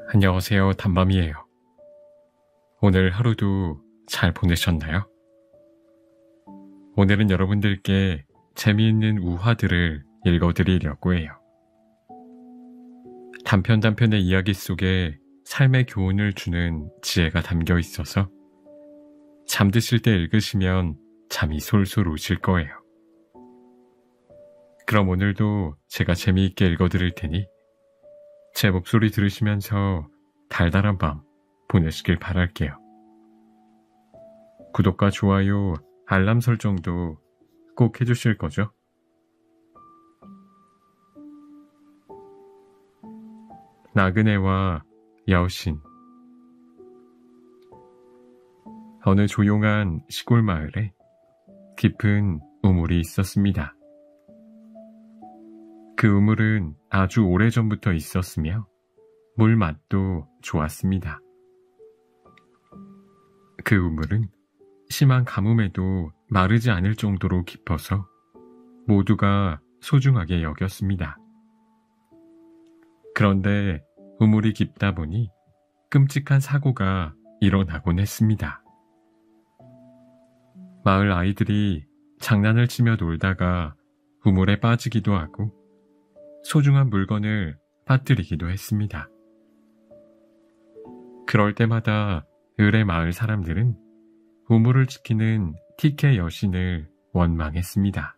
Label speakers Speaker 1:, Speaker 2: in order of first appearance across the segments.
Speaker 1: 안녕하세요, 단밤이에요. 오늘 하루도 잘 보내셨나요? 오늘은 여러분들께 재미있는 우화들을 읽어드리려고 해요. 단편단편의 이야기 속에 삶의 교훈을 주는 지혜가 담겨 있어서 잠드실 때 읽으시면 잠이 솔솔 오실 거예요. 그럼 오늘도 제가 재미있게 읽어드릴 테니 제 목소리 들으시면서 달달한 밤 보내시길 바랄게요. 구독과 좋아요, 알람 설정도 꼭 해주실 거죠? 나그네와 여신. 어느 조용한 시골 마을에 깊은 우물이 있었습니다. 그 우물은 아주 오래전부터 있었으며 물 맛도 좋았습니다. 그 우물은 심한 가뭄에도 마르지 않을 정도로 깊어서 모두가 소중하게 여겼습니다. 그런데 우물이 깊다 보니 끔찍한 사고가 일어나곤 했습니다. 마을 아이들이 장난을 치며 놀다가 우물에 빠지기도 하고 소중한 물건을 빠뜨리기도 했습니다. 그럴 때마다 을의 마을 사람들은 우물을 지키는 티케 여신을 원망했습니다.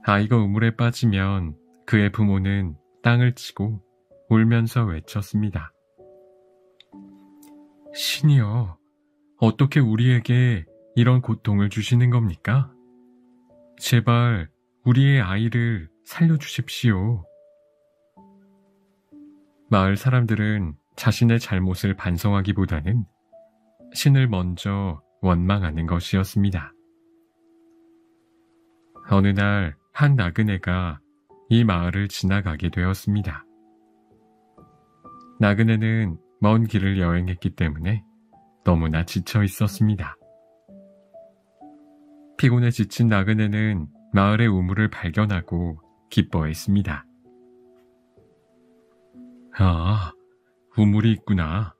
Speaker 1: 아이가 우물에 빠지면 그의 부모는 땅을 치고 울면서 외쳤습니다. 신이여, 어떻게 우리에게 이런 고통을 주시는 겁니까? 제발 우리의 아이를 살려주십시오. 마을 사람들은 자신의 잘못을 반성하기보다는 신을 먼저 원망하는 것이었습니다. 어느 날 한 나그네가 이 마을을 지나가게 되었습니다. 나그네는 먼 길을 여행했기 때문에 너무나 지쳐 있었습니다. 피곤에 지친 나그네는 마을의 우물을 발견하고 기뻐했습니다. 아, 우물이 있구나.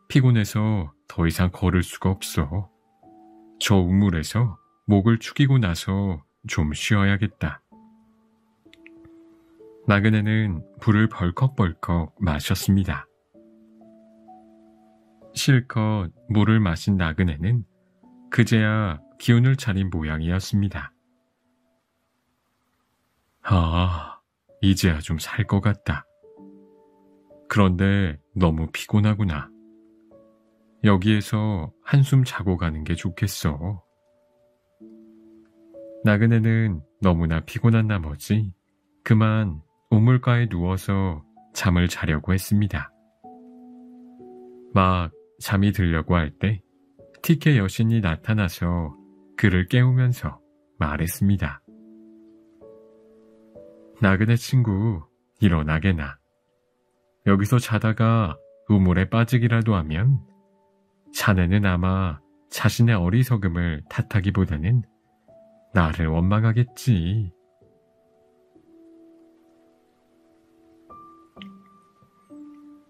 Speaker 1: 피곤해서 더 이상 걸을 수가 없어. 저 우물에서 목을 축이고 나서 좀 쉬어야겠다. 나그네는 불을 벌컥벌컥 마셨습니다. 실컷 물을 마신 나그네는 그제야 기운을 차린 모양이었습니다. 아, 이제야 좀 살 것 같다. 그런데 너무 피곤하구나. 여기에서 한숨 자고 가는 게 좋겠어. 나그네는 너무나 피곤한 나머지 그만 우물가에 누워서 잠을 자려고 했습니다. 막 잠이 들려고 할 때 티케 여신이 나타나서 그를 깨우면서 말했습니다. 나그네 친구, 일어나게나. 여기서 자다가 우물에 빠지기라도 하면 자네는 아마 자신의 어리석음을 탓하기보다는 나를 원망하겠지.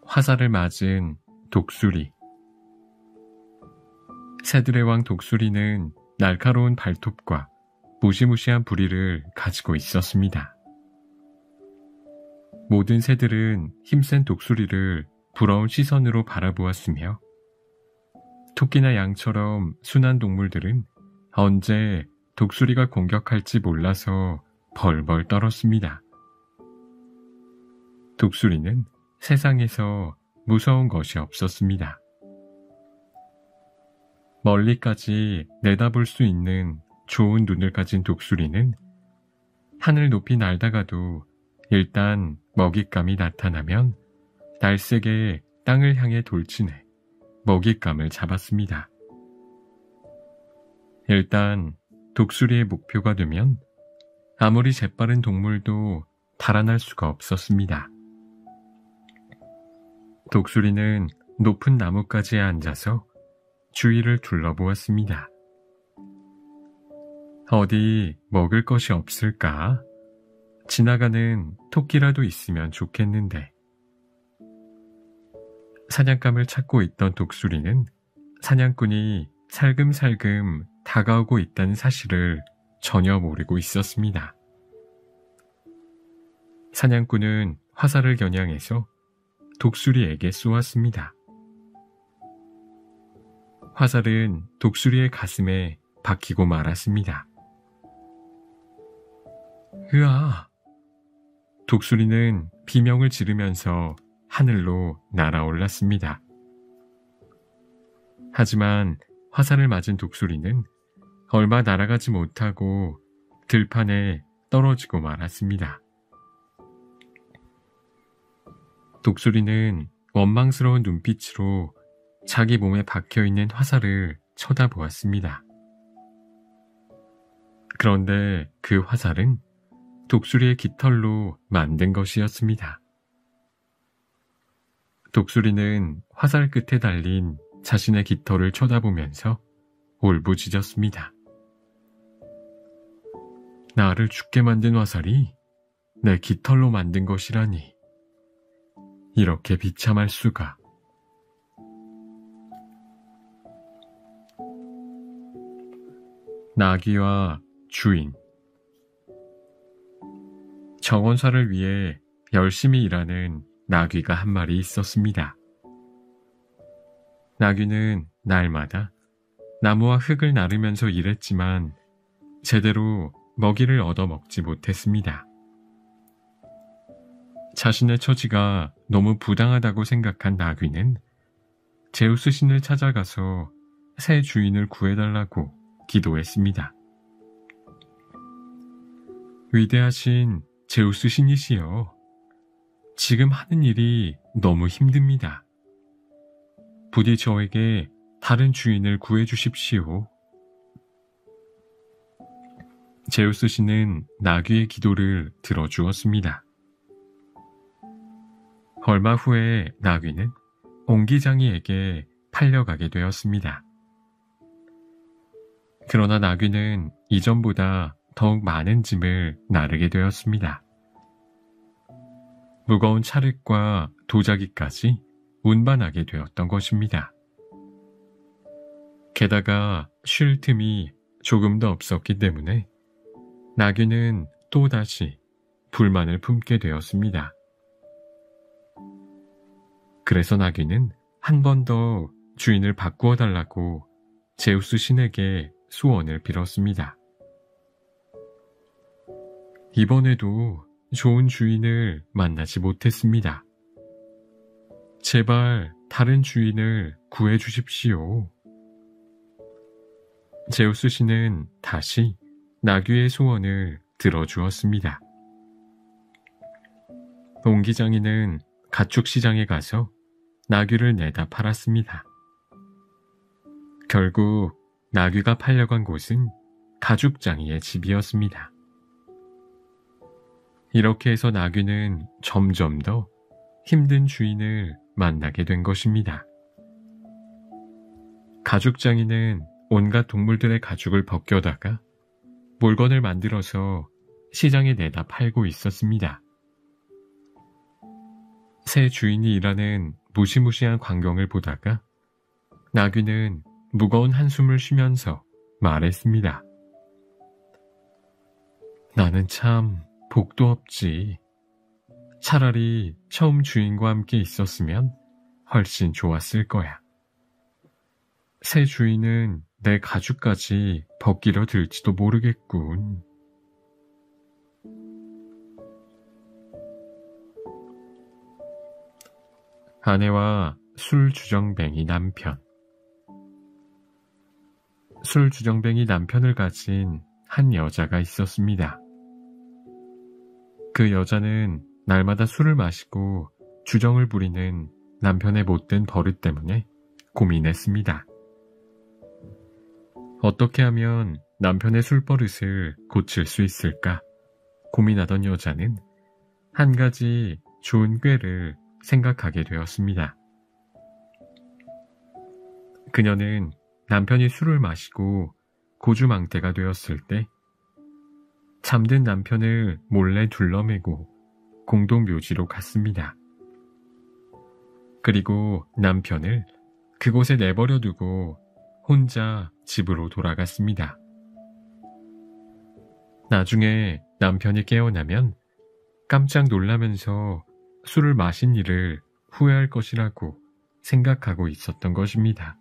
Speaker 1: 화살을 맞은 독수리. 새들의 왕 독수리는 날카로운 발톱과 무시무시한 부리를 가지고 있었습니다. 모든 새들은 힘센 독수리를 부러운 시선으로 바라보았으며 토끼나 양처럼 순한 동물들은 언제 독수리가 공격할지 몰라서 벌벌 떨었습니다. 독수리는 세상에서 무서운 것이 없었습니다. 멀리까지 내다볼 수 있는 좋은 눈을 가진 독수리는 하늘 높이 날다가도 일단 먹잇감이 나타나면 날쌔게 땅을 향해 돌진해 먹잇감을 잡았습니다. 일단 독수리의 목표가 되면 아무리 재빠른 동물도 달아날 수가 없었습니다. 독수리는 높은 나뭇가지에 앉아서 주위를 둘러보았습니다. 어디 먹을 것이 없을까? 지나가는 토끼라도 있으면 좋겠는데 사냥감을 찾고 있던 독수리는 사냥꾼이 살금살금 다가오고 있다는 사실을 전혀 모르고 있었습니다. 사냥꾼은 화살을 겨냥해서 독수리에게 쏘았습니다. 화살은 독수리의 가슴에 박히고 말았습니다. 으아! 독수리는 비명을 지르면서 하늘로 날아올랐습니다. 하지만 화살을 맞은 독수리는 얼마 날아가지 못하고 들판에 떨어지고 말았습니다. 독수리는 원망스러운 눈빛으로 자기 몸에 박혀있는 화살을 쳐다보았습니다. 그런데 그 화살은 독수리의 깃털로 만든 것이었습니다. 독수리는 화살 끝에 달린 자신의 깃털을 쳐다보면서 울부짖었습니다. 나를 죽게 만든 화살이 내 깃털로 만든 것이라니. 이렇게 비참할 수가. 나귀와 주인. 정원사를 위해 열심히 일하는 나귀가 한 마리 있었습니다. 나귀는 날마다 나무와 흙을 나르면서 일했지만 제대로 먹이를 얻어먹지 못했습니다. 자신의 처지가 너무 부당하다고 생각한 나귀는 제우스 신을 찾아가서 새 주인을 구해달라고 기도했습니다. 위대하신 제우스 신이시여, 지금 하는 일이 너무 힘듭니다. 부디 저에게 다른 주인을 구해주십시오. 제우스 신은 나귀의 기도를 들어주었습니다. 얼마 후에 나귀는 옹기장이에게 팔려가게 되었습니다. 그러나 나귀는 이전보다 더욱 많은 짐을 나르게 되었습니다. 무거운 차륵과 도자기까지 운반하게 되었던 것입니다. 게다가 쉴 틈이 조금도 없었기 때문에 나귀는 또다시 불만을 품게 되었습니다. 그래서 나귀는 한 번 더 주인을 바꾸어 달라고 제우스 신에게 소원을 빌었습니다. 이번에도 좋은 주인을 만나지 못했습니다. 제발 다른 주인을 구해 주십시오. 제우스 신은 다시 나귀의 소원을 들어주었습니다. 옹기장이는 가축시장에 가서 나귀를 내다 팔았습니다. 결국 나귀가 팔려간 곳은 가죽장이의 집이었습니다. 이렇게 해서 나귀는 점점 더 힘든 주인을 만나게 된 것입니다. 가죽장이는 온갖 동물들의 가죽을 벗겨다가 물건을 만들어서 시장에 내다 팔고 있었습니다. 새 주인이 일하는 무시무시한 광경을 보다가 나귀는 무거운 한숨을 쉬면서 말했습니다. 나는 참 복도 없지. 차라리 처음 주인과 함께 있었으면 훨씬 좋았을 거야. 새 주인은 내 가죽까지 벗기려 들지도 모르겠군. 아내와 술주정뱅이 남편. 술주정뱅이 남편을 가진 한 여자가 있었습니다. 그 여자는 날마다 술을 마시고 주정을 부리는 남편의 못된 버릇 때문에 고민했습니다. 어떻게 하면 남편의 술버릇을 고칠 수 있을까 고민하던 여자는 한 가지 좋은 꾀를 생각하게 되었습니다. 그녀는 남편이 술을 마시고 고주망태가 되었을 때 잠든 남편을 몰래 둘러매고 공동묘지로 갔습니다. 그리고 남편을 그곳에 내버려 두고 혼자 집으로 돌아갔습니다. 나중에 남편이 깨어나면 깜짝 놀라면서 술을 마신 일을 후회할 것이라고 생각하고 있었던 것입니다.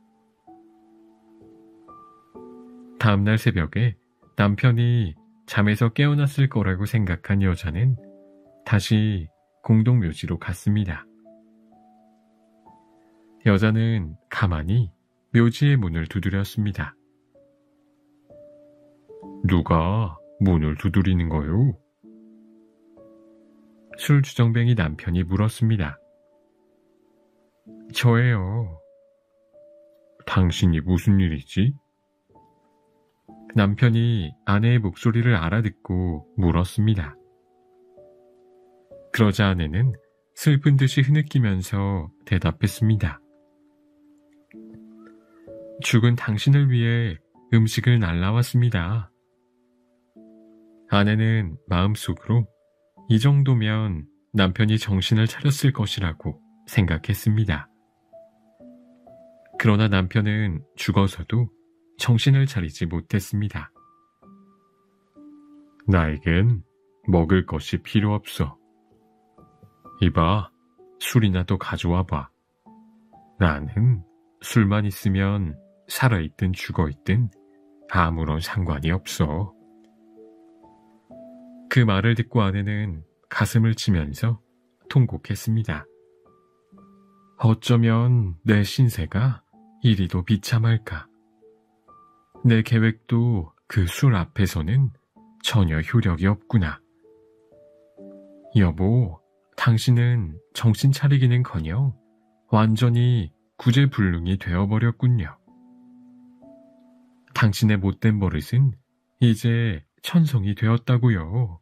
Speaker 1: 다음날 새벽에 남편이 잠에서 깨어났을 거라고 생각한 여자는 다시 공동묘지로 갔습니다. 여자는 가만히 묘지의 문을 두드렸습니다. 누가 문을 두드리는 거요? 술주정뱅이 남편이 물었습니다. 저예요. 당신이 무슨 일이지? 남편이 아내의 목소리를 알아듣고 물었습니다. 그러자 아내는 슬픈 듯이 흐느끼면서 대답했습니다. 죽은 당신을 위해 음식을 날라왔습니다. 아내는 마음속으로 이 정도면 남편이 정신을 차렸을 것이라고 생각했습니다. 그러나 남편은 죽어서도 정신을 차리지 못했습니다. 나에겐 먹을 것이 필요 없어. 이봐, 술이나 또 가져와 봐. 나는 술만 있으면 살아있든 죽어있든 아무런 상관이 없어. 그 말을 듣고 아내는 가슴을 치면서 통곡했습니다. 어쩌면 내 신세가 이리도 비참할까. 내 계획도 그 술 앞에서는 전혀 효력이 없구나. 여보, 당신은 정신 차리기는커녕 완전히 구제불능이 되어버렸군요. 당신의 못된 버릇은 이제 천성이 되었다고요.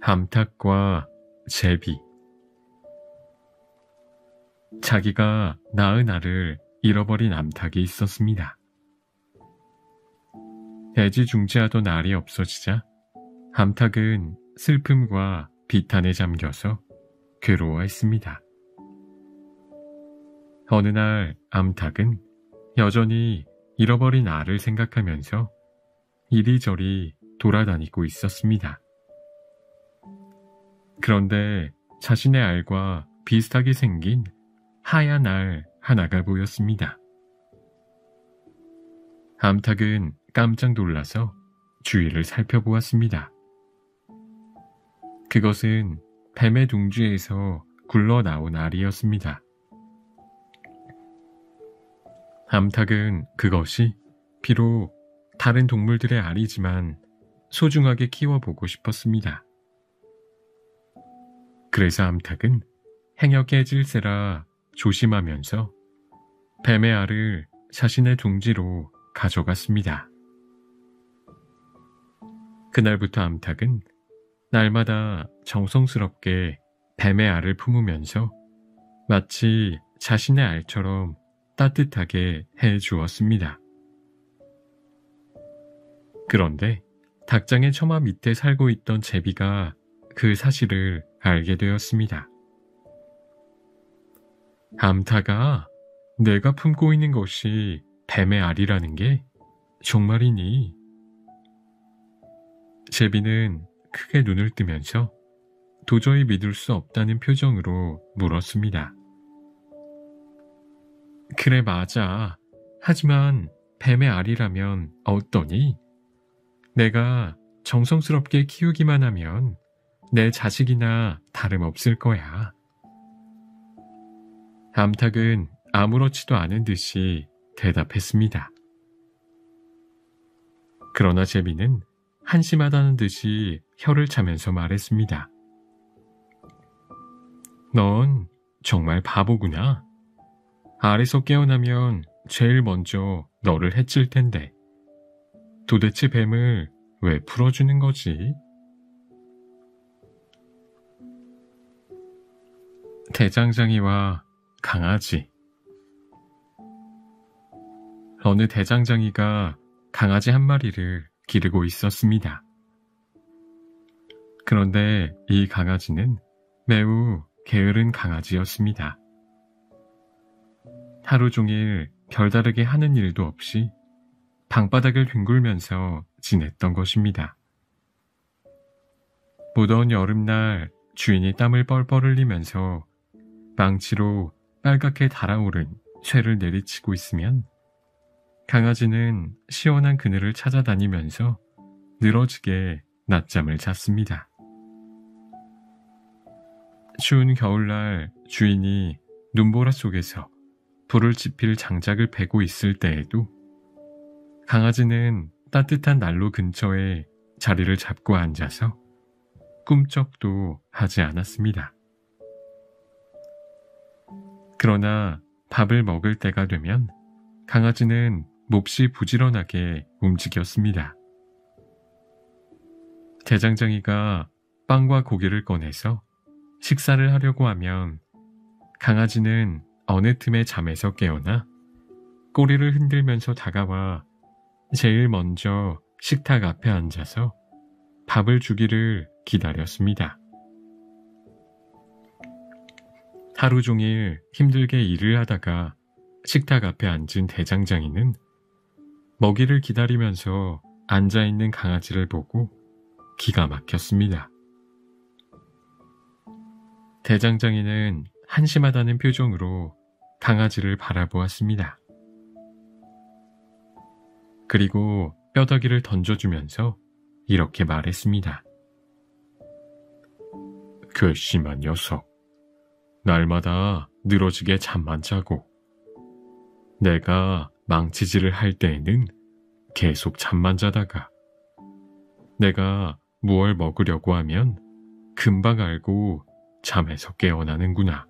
Speaker 1: 암탉과 제비. 자기가 낳은 알을 잃어버린 암탉이 있었습니다. 애지중지하던 알이 없어지자 암탉은 슬픔과 비탄에 잠겨서 괴로워했습니다. 어느 날 암탉은 여전히 잃어버린 알을 생각하면서 이리저리 돌아다니고 있었습니다. 그런데 자신의 알과 비슷하게 생긴 하얀 알 하나가 보였습니다. 암탉은 깜짝 놀라서 주위를 살펴보았습니다. 그것은 뱀의 둥지에서 굴러나온 알이었습니다. 암탉은 그것이 비록 다른 동물들의 알이지만 소중하게 키워보고 싶었습니다. 그래서 암탉은 행여 깨질세라 조심하면서 뱀의 알을 자신의 둥지로 가져갔습니다. 그날부터 암탉은 날마다 정성스럽게 뱀의 알을 품으면서 마치 자신의 알처럼 따뜻하게 해주었습니다. 그런데 닭장의 처마 밑에 살고 있던 제비가 그 사실을 알게 되었습니다. 암탉아, 내가 품고 있는 것이 뱀의 알이라는 게 정말이니? 제비는 크게 눈을 뜨면서 도저히 믿을 수 없다는 표정으로 물었습니다. 그래, 맞아. 하지만 뱀의 알이라면 어떠니? 내가 정성스럽게 키우기만 하면 내 자식이나 다름없을 거야. 암탉은 아무렇지도 않은 듯이 대답했습니다. 그러나 제비는 한심하다는 듯이 혀를 차면서 말했습니다. 넌 정말 바보구나. 알에서 깨어나면 제일 먼저 너를 해칠 텐데 도대체 뱀을 왜 풀어주는 거지? 대장장이와 강아지. 어느 대장장이가 강아지 한 마리를 기르고 있었습니다. 그런데 이 강아지는 매우 게으른 강아지였습니다. 하루 종일 별다르게 하는 일도 없이 방바닥을 뒹굴면서 지냈던 것입니다. 무더운 여름날 주인이 땀을 뻘뻘 흘리면서 망치로 빨갛게 달아오른 쇠를 내리치고 있으면 강아지는 시원한 그늘을 찾아다니면서 늘어지게 낮잠을 잤습니다. 추운 겨울날 주인이 눈보라 속에서 불을 지필 장작을 베고 있을 때에도 강아지는 따뜻한 난로 근처에 자리를 잡고 앉아서 꿈쩍도 하지 않았습니다. 그러나 밥을 먹을 때가 되면 강아지는 몹시 부지런하게 움직였습니다. 대장장이가 빵과 고기를 꺼내서 식사를 하려고 하면 강아지는 어느 틈에 잠에서 깨어나 꼬리를 흔들면서 다가와 제일 먼저 식탁 앞에 앉아서 밥을 주기를 기다렸습니다. 하루 종일 힘들게 일을 하다가 식탁 앞에 앉은 대장장이는 먹이를 기다리면서 앉아있는 강아지를 보고 기가 막혔습니다. 대장장이는 한심하다는 표정으로 강아지를 바라보았습니다. 그리고 뼈다귀를 던져주면서 이렇게 말했습니다. 괘씸한 녀석, 날마다 늘어지게 잠만 자고 내가 망치질을 할 때에는 계속 잠만 자다가 내가 무얼 먹으려고 하면 금방 알고 잠에서 깨어나는구나.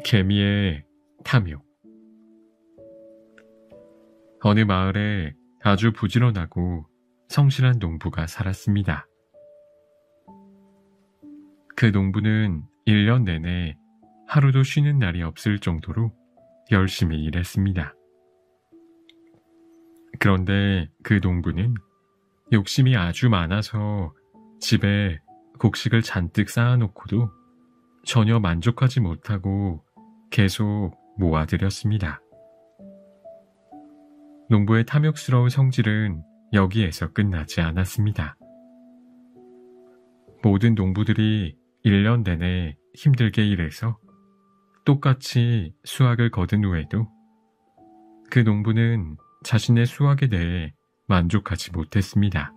Speaker 1: 개미의 탐욕. 어느 마을에 아주 부지런하고 성실한 농부가 살았습니다. 그 농부는 1년 내내 하루도 쉬는 날이 없을 정도로 열심히 일했습니다. 그런데 그 농부는 욕심이 아주 많아서 집에 곡식을 잔뜩 쌓아놓고도 전혀 만족하지 못하고 계속 모아들였습니다. 농부의 탐욕스러운 성질은 여기에서 끝나지 않았습니다. 모든 농부들이 1년 내내 힘들게 일해서 똑같이 수확을 거둔 후에도 그 농부는 자신의 수확에 대해 만족하지 못했습니다.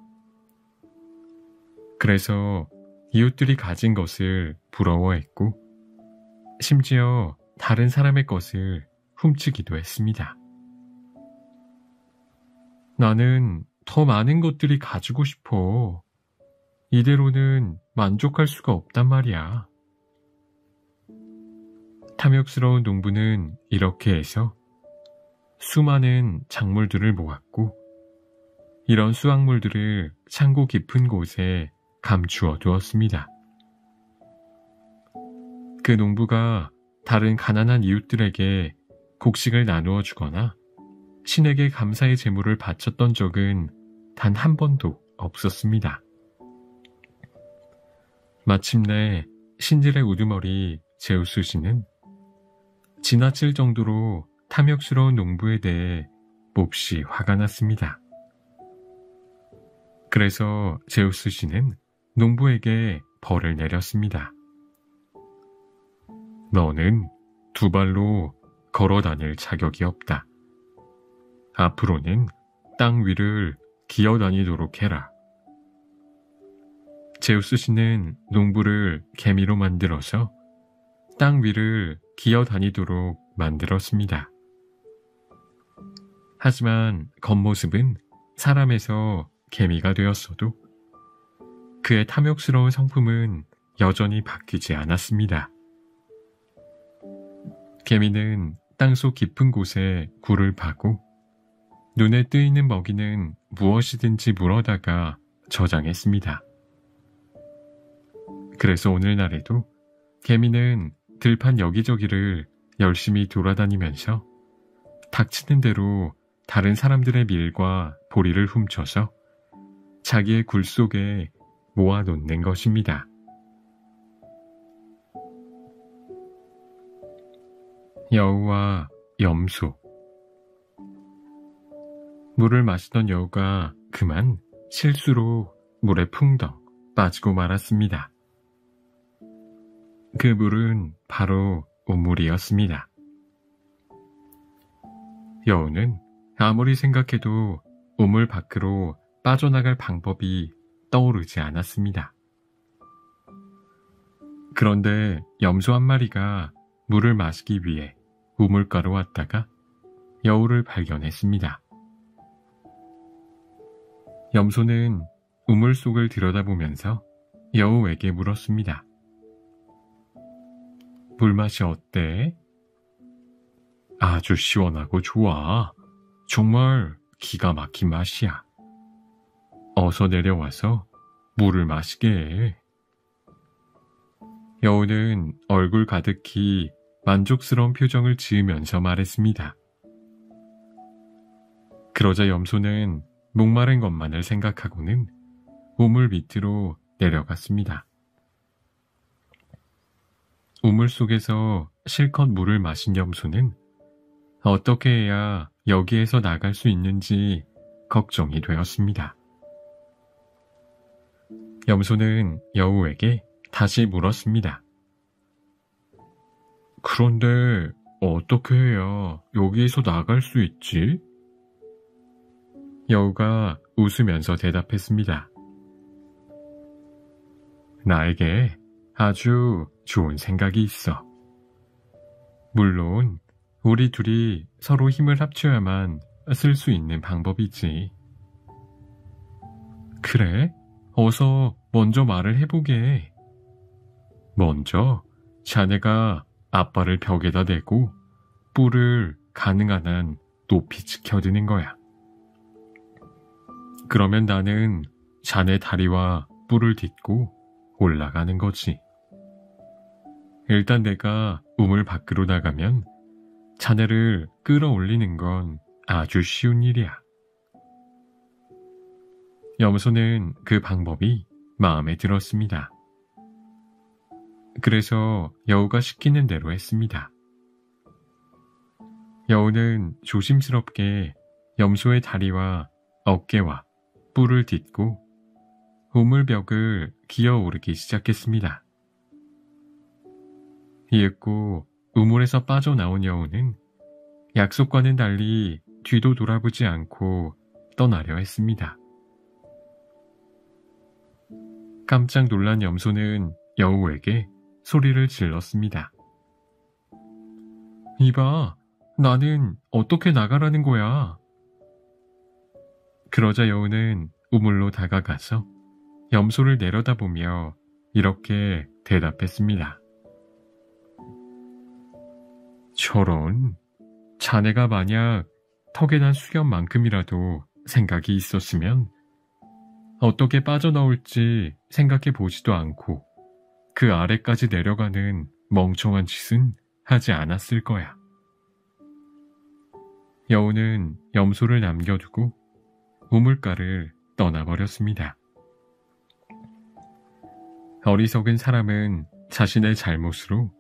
Speaker 1: 그래서 이웃들이 가진 것을 부러워했고 심지어 다른 사람의 것을 훔치기도 했습니다. 나는 더 많은 것들이 가지고 싶어. 이대로는 만족할 수가 없단 말이야. 탐욕스러운 농부는 이렇게 해서 수많은 작물들을 모았고 이런 수확물들을 창고 깊은 곳에 감추어 두었습니다. 그 농부가 다른 가난한 이웃들에게 곡식을 나누어 주거나 신에게 감사의 제물을 바쳤던 적은 단 한 번도 없었습니다. 마침내 신들의 우두머리 제우스 신은 지나칠 정도로 탐욕스러운 농부에 대해 몹시 화가 났습니다. 그래서 제우스 신은 농부에게 벌을 내렸습니다. 너는 두 발로 걸어 다닐 자격이 없다. 앞으로는 땅 위를 기어 다니도록 해라. 제우스 신은 농부를 개미로 만들어서 땅 위를 기어 다니도록 만들었습니다. 하지만 겉모습은 사람에서 개미가 되었어도 그의 탐욕스러운 성품은 여전히 바뀌지 않았습니다. 개미는 땅속 깊은 곳에 굴을 파고 눈에 뜨이는 먹이는 무엇이든지 물어다가 저장했습니다. 그래서 오늘날에도 개미는 들판 여기저기를 열심히 돌아다니면서 닥치는 대로 다른 사람들의 밀과 보리를 훔쳐서 자기의 굴 속에 모아놓는 것입니다. 여우와 염소. 물을 마시던 여우가 그만 실수로 물에 풍덩 빠지고 말았습니다. 그 물은 바로 우물이었습니다. 여우는 아무리 생각해도 우물 밖으로 빠져나갈 방법이 떠오르지 않았습니다. 그런데 염소 한 마리가 물을 마시기 위해 우물가로 왔다가 여우를 발견했습니다. 염소는 우물 속을 들여다보면서 여우에게 물었습니다. 물맛이 어때? 아주 시원하고 좋아. 정말 기가 막힌 맛이야. 어서 내려와서 물을 마시게 해. 여우는 얼굴 가득히 만족스러운 표정을 지으면서 말했습니다. 그러자 염소는 목마른 것만을 생각하고는 우물 밑으로 내려갔습니다. 우물 속에서 실컷 물을 마신 염소는 어떻게 해야 여기에서 나갈 수 있는지 걱정이 되었습니다. 염소는 여우에게 다시 물었습니다. 그런데 어떻게 해야 여기에서 나갈 수 있지? 여우가 웃으면서 대답했습니다. 나에게 아주 좋은 생각이 있어. 물론 우리 둘이 서로 힘을 합쳐야만 쓸 수 있는 방법이지. 그래? 어서 먼저 말을 해보게. 먼저 자네가 앞발을 벽에다 대고 뿔을 가능한 한 높이 지켜드는 거야. 그러면 나는 자네 다리와 뿔을 딛고 올라가는 거지. 일단 내가 우물 밖으로 나가면 자네를 끌어올리는 건 아주 쉬운 일이야. 염소는 그 방법이 마음에 들었습니다. 그래서 여우가 시키는 대로 했습니다. 여우는 조심스럽게 염소의 다리와 어깨와 뿔을 딛고 우물벽을 기어오르기 시작했습니다. 이윽고 우물에서 빠져나온 여우는 약속과는 달리 뒤도 돌아보지 않고 떠나려 했습니다. 깜짝 놀란 염소는 여우에게 소리를 질렀습니다. 이봐, 나는 어떻게 나가라는 거야? 그러자 여우는 우물로 다가가서 염소를 내려다보며 이렇게 대답했습니다. 저런, 자네가 만약 턱에 난 수염만큼이라도 생각이 있었으면 어떻게 빠져나올지 생각해 보지도 않고 그 아래까지 내려가는 멍청한 짓은 하지 않았을 거야. 여우는 염소를 남겨두고 우물가를 떠나버렸습니다. 어리석은 사람은 자신의 잘못으로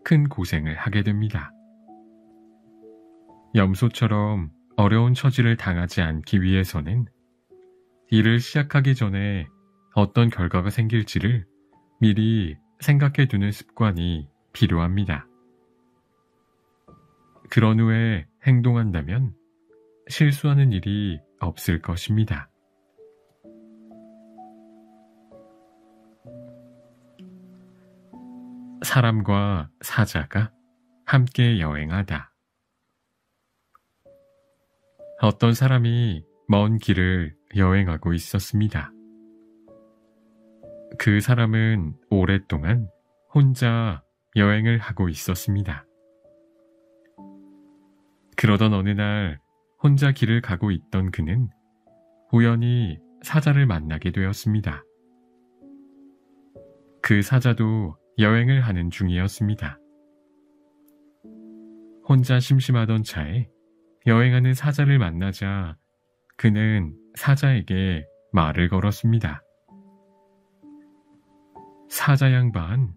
Speaker 1: 큰 고생을 하게 됩니다. 염소처럼 어려운 처지를 당하지 않기 위해서는 일을 시작하기 전에 어떤 결과가 생길지를 미리 생각해 두는 습관이 필요합니다. 그런 후에 행동한다면 실수하는 일이 없을 것입니다. 사람과 사자가 함께 여행하다. 어떤 사람이 먼 길을 여행하고 있었습니다. 그 사람은 오랫동안 혼자 여행을 하고 있었습니다. 그러던 어느 날 혼자 길을 가고 있던 그는 우연히 사자를 만나게 되었습니다. 그 사자도 여행을 하는 중이었습니다. 혼자 심심하던 차에 여행하는 사자를 만나자 그는 사자에게 말을 걸었습니다. 사자 양반,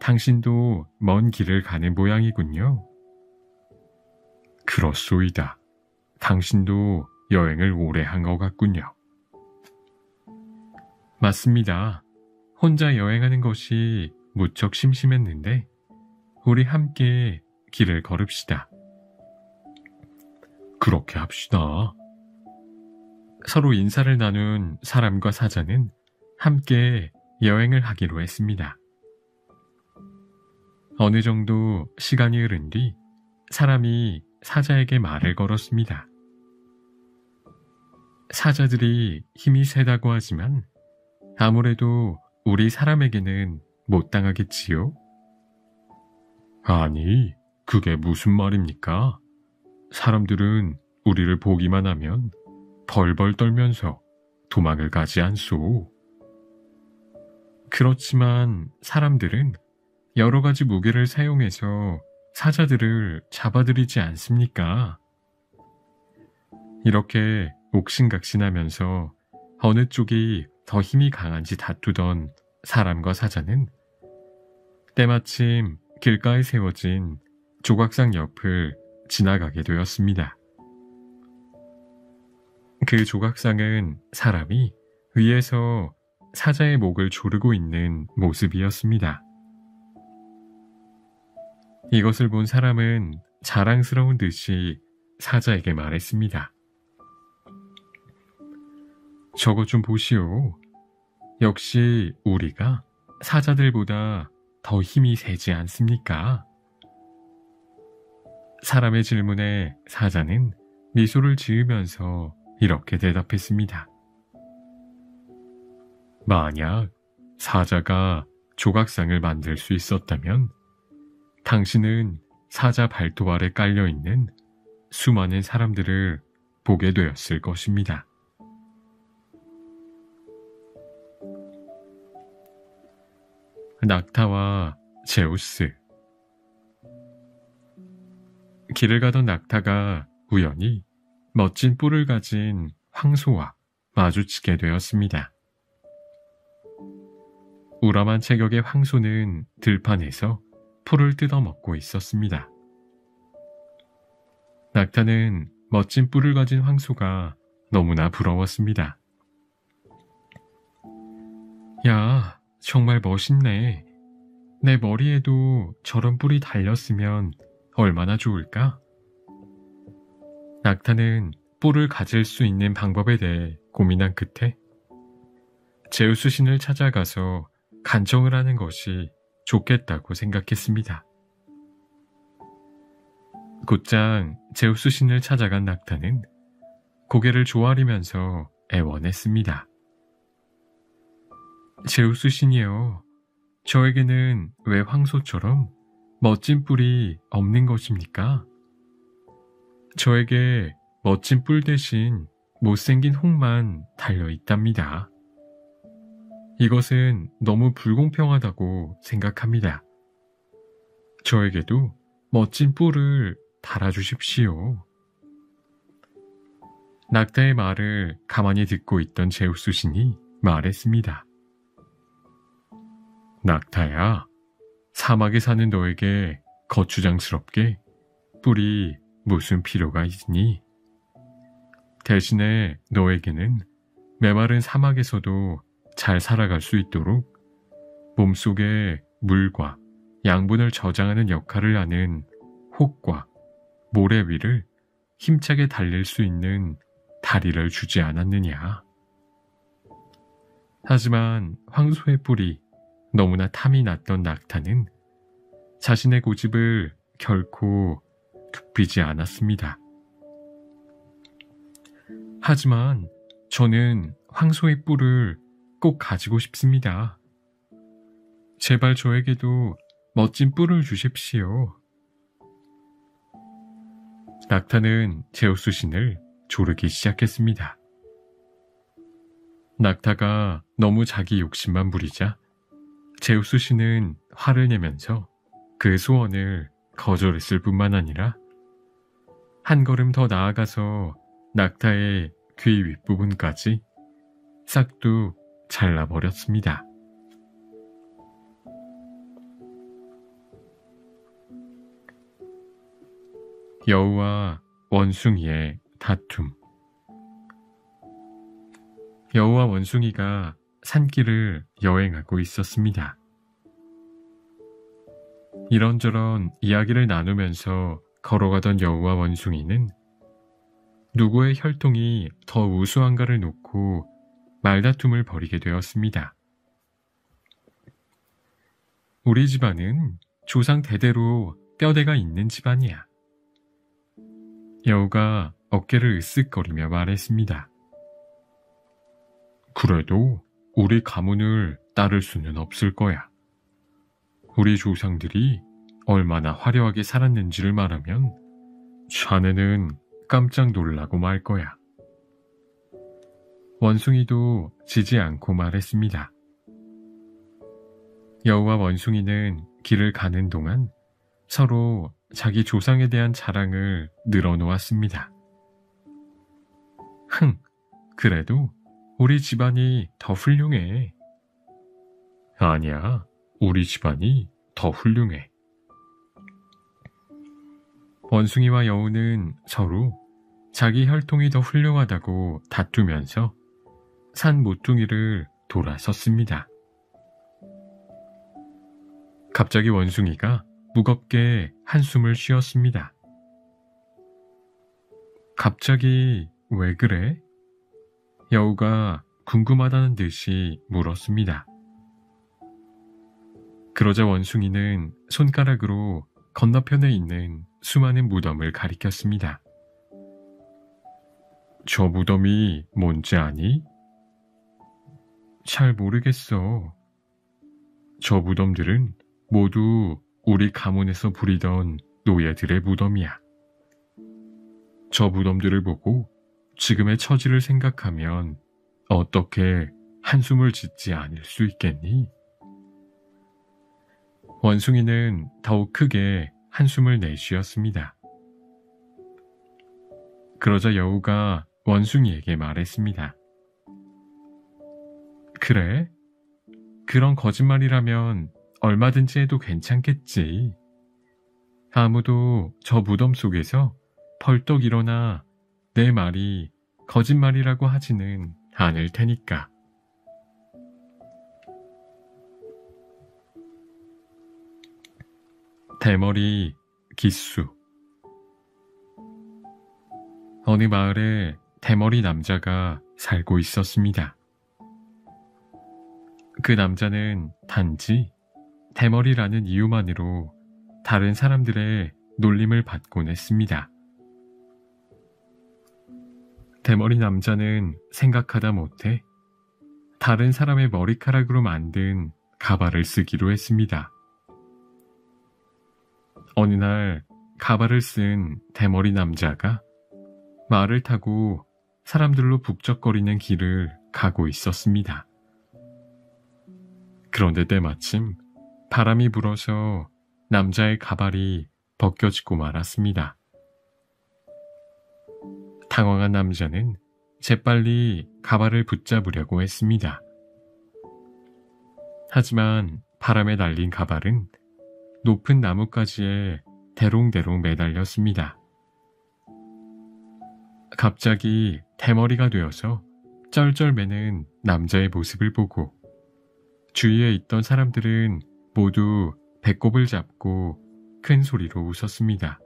Speaker 1: 당신도 먼 길을 가는 모양이군요. 그렇소이다. 당신도 여행을 오래 한 것 같군요. 맞습니다. 혼자 여행하는 것이 무척 심심했는데 우리 함께 길을 걸읍시다. 그렇게 합시다. 서로 인사를 나눈 사람과 사자는 함께 여행을 하기로 했습니다. 어느 정도 시간이 흐른 뒤 사람이 사자에게 말을 걸었습니다. 사자들이 힘이 세다고 하지만 아무래도 우리 사람에게는 못 당하겠지요? 아니, 그게 무슨 말입니까? 사람들은 우리를 보기만 하면 벌벌 떨면서 도망을 가지 않소. 그렇지만 사람들은 여러 가지 무게를 사용해서 사자들을 잡아들이지 않습니까? 이렇게 옥신각신하면서 어느 쪽이 더 힘이 강한지 다투던 사람과 사자는 때마침 길가에 세워진 조각상 옆을 지나가게 되었습니다. 그 조각상은 사람이 위에서 사자의 목을 조르고 있는 모습이었습니다. 이것을 본 사람은 자랑스러운 듯이 사자에게 말했습니다. 저것 좀 보시오. 역시 우리가 사자들보다 더 힘이 세지 않습니까? 사람의 질문에 사자는 미소를 지으면서 이렇게 대답했습니다. 만약 사자가 조각상을 만들 수 있었다면 당신은 사자 발톱 아래 깔려있는 수많은 사람들을 보게 되었을 것입니다. 낙타와 제우스. 길을 가던 낙타가 우연히 멋진 뿔을 가진 황소와 마주치게 되었습니다. 우람한 체격의 황소는 들판에서 풀을 뜯어먹고 있었습니다. 낙타는 멋진 뿔을 가진 황소가 너무나 부러웠습니다. 야, 정말 멋있네. 내 머리에도 저런 뿔이 달렸으면 얼마나 좋을까? 낙타는 뿔을 가질 수 있는 방법에 대해 고민한 끝에 제우스 신을 찾아가서 간청을 하는 것이 좋겠다고 생각했습니다. 곧장 제우스 신을 찾아간 낙타는 고개를 조아리면서 애원했습니다. 제우스 신이여, 저에게는 왜 황소처럼 멋진 뿔이 없는 것입니까? 저에게 멋진 뿔 대신 못생긴 혹만 달려있답니다. 이것은 너무 불공평하다고 생각합니다. 저에게도 멋진 뿔을 달아주십시오. 낙타의 말을 가만히 듣고 있던 제우스 신이 말했습니다. 낙타야, 사막에 사는 너에게 거추장스럽게 뿔이 무슨 필요가 있니? 대신에 너에게는 메마른 사막에서도 잘 살아갈 수 있도록 몸속에 물과 양분을 저장하는 역할을 하는 혹과 모래 위를 힘차게 달릴 수 있는 다리를 주지 않았느냐. 하지만 황소의 뿔이 너무나 탐이 났던 낙타는 자신의 고집을 결코 굽히지 않았습니다. 하지만 저는 황소의 뿔을 꼭 가지고 싶습니다. 제발 저에게도 멋진 뿔을 주십시오. 낙타는 제우스 신을 조르기 시작했습니다. 낙타가 너무 자기 욕심만 부리자 제우스 신은 화를 내면서 그 소원을 거절했을 뿐만 아니라 한 걸음 더 나아가서 낙타의 귀 윗부분까지 싹둑 잘라버렸습니다. 여우와 원숭이의 다툼. 여우와 원숭이가 산길을 여행하고 있었습니다. 이런저런 이야기를 나누면서 걸어가던 여우와 원숭이는 누구의 혈통이 더 우수한가를 놓고 말다툼을 벌이게 되었습니다. 우리 집안은 조상 대대로 뼈대가 있는 집안이야. 여우가 어깨를 으쓱거리며 말했습니다. 그래도 우리 가문을 따를 수는 없을 거야. 우리 조상들이 얼마나 화려하게 살았는지를 말하면 자네는 깜짝 놀라고 말 거야. 원숭이도 지지 않고 말했습니다. 여우와 원숭이는 길을 가는 동안 서로 자기 조상에 대한 자랑을 늘어놓았습니다. 그래도 우리 집안이 더 훌륭해. 아니야, 우리 집안이 더 훌륭해. 원숭이와 여우는 서로 자기 혈통이 더 훌륭하다고 다투면서 산 모퉁이를 돌아섰습니다. 갑자기 원숭이가 무겁게 한숨을 쉬었습니다. 갑자기 왜 그래? 여우가 궁금하다는 듯이 물었습니다. 그러자 원숭이는 손가락으로 건너편에 있는 수많은 무덤을 가리켰습니다. 저 무덤이 뭔지 아니? 잘 모르겠어. 저 무덤들은 모두 우리 가문에서 부리던 노예들의 무덤이야. 저 무덤들을 보고 지금의 처지를 생각하면 어떻게 한숨을 짓지 않을 수 있겠니? 원숭이는 더욱 크게 한숨을 내쉬었습니다. 그러자 여우가 원숭이에게 말했습니다. 그래? 그런 거짓말이라면 얼마든지 해도 괜찮겠지. 아무도 저 무덤 속에서 벌떡 일어나 내 말이 거짓말이라고 하지는 않을 테니까. 대머리 기수. 어느 마을에 대머리 남자가 살고 있었습니다. 그 남자는 단지 대머리라는 이유만으로 다른 사람들의 놀림을 받곤 했습니다. 대머리 남자는 생각하다 못해 다른 사람의 머리카락으로 만든 가발을 쓰기로 했습니다. 어느 날 가발을 쓴 대머리 남자가 말을 타고 사람들로 북적거리는 길을 가고 있었습니다. 그런데 때마침 바람이 불어서 남자의 가발이 벗겨지고 말았습니다. 당황한 남자는 재빨리 가발을 붙잡으려고 했습니다. 하지만 바람에 날린 가발은 높은 나뭇가지에 대롱대롱 매달렸습니다. 갑자기 대머리가 되어서 쩔쩔매는 남자의 모습을 보고 주위에 있던 사람들은 모두 배꼽을 잡고 큰 소리로 웃었습니다.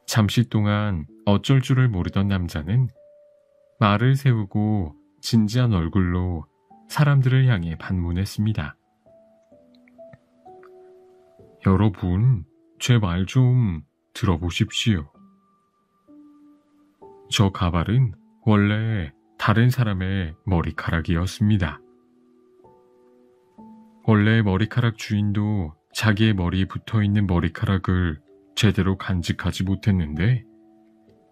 Speaker 1: 잠시 동안 어쩔 줄을 모르던 남자는 말을 세우고 진지한 얼굴로 사람들을 향해 반문했습니다. 여러분, 제 말 좀 들어보십시오. 저 가발은 원래 다른 사람의 머리카락이었습니다. 원래 머리카락 주인도 자기의 머리에 붙어있는 머리카락을 제대로 간직하지 못했는데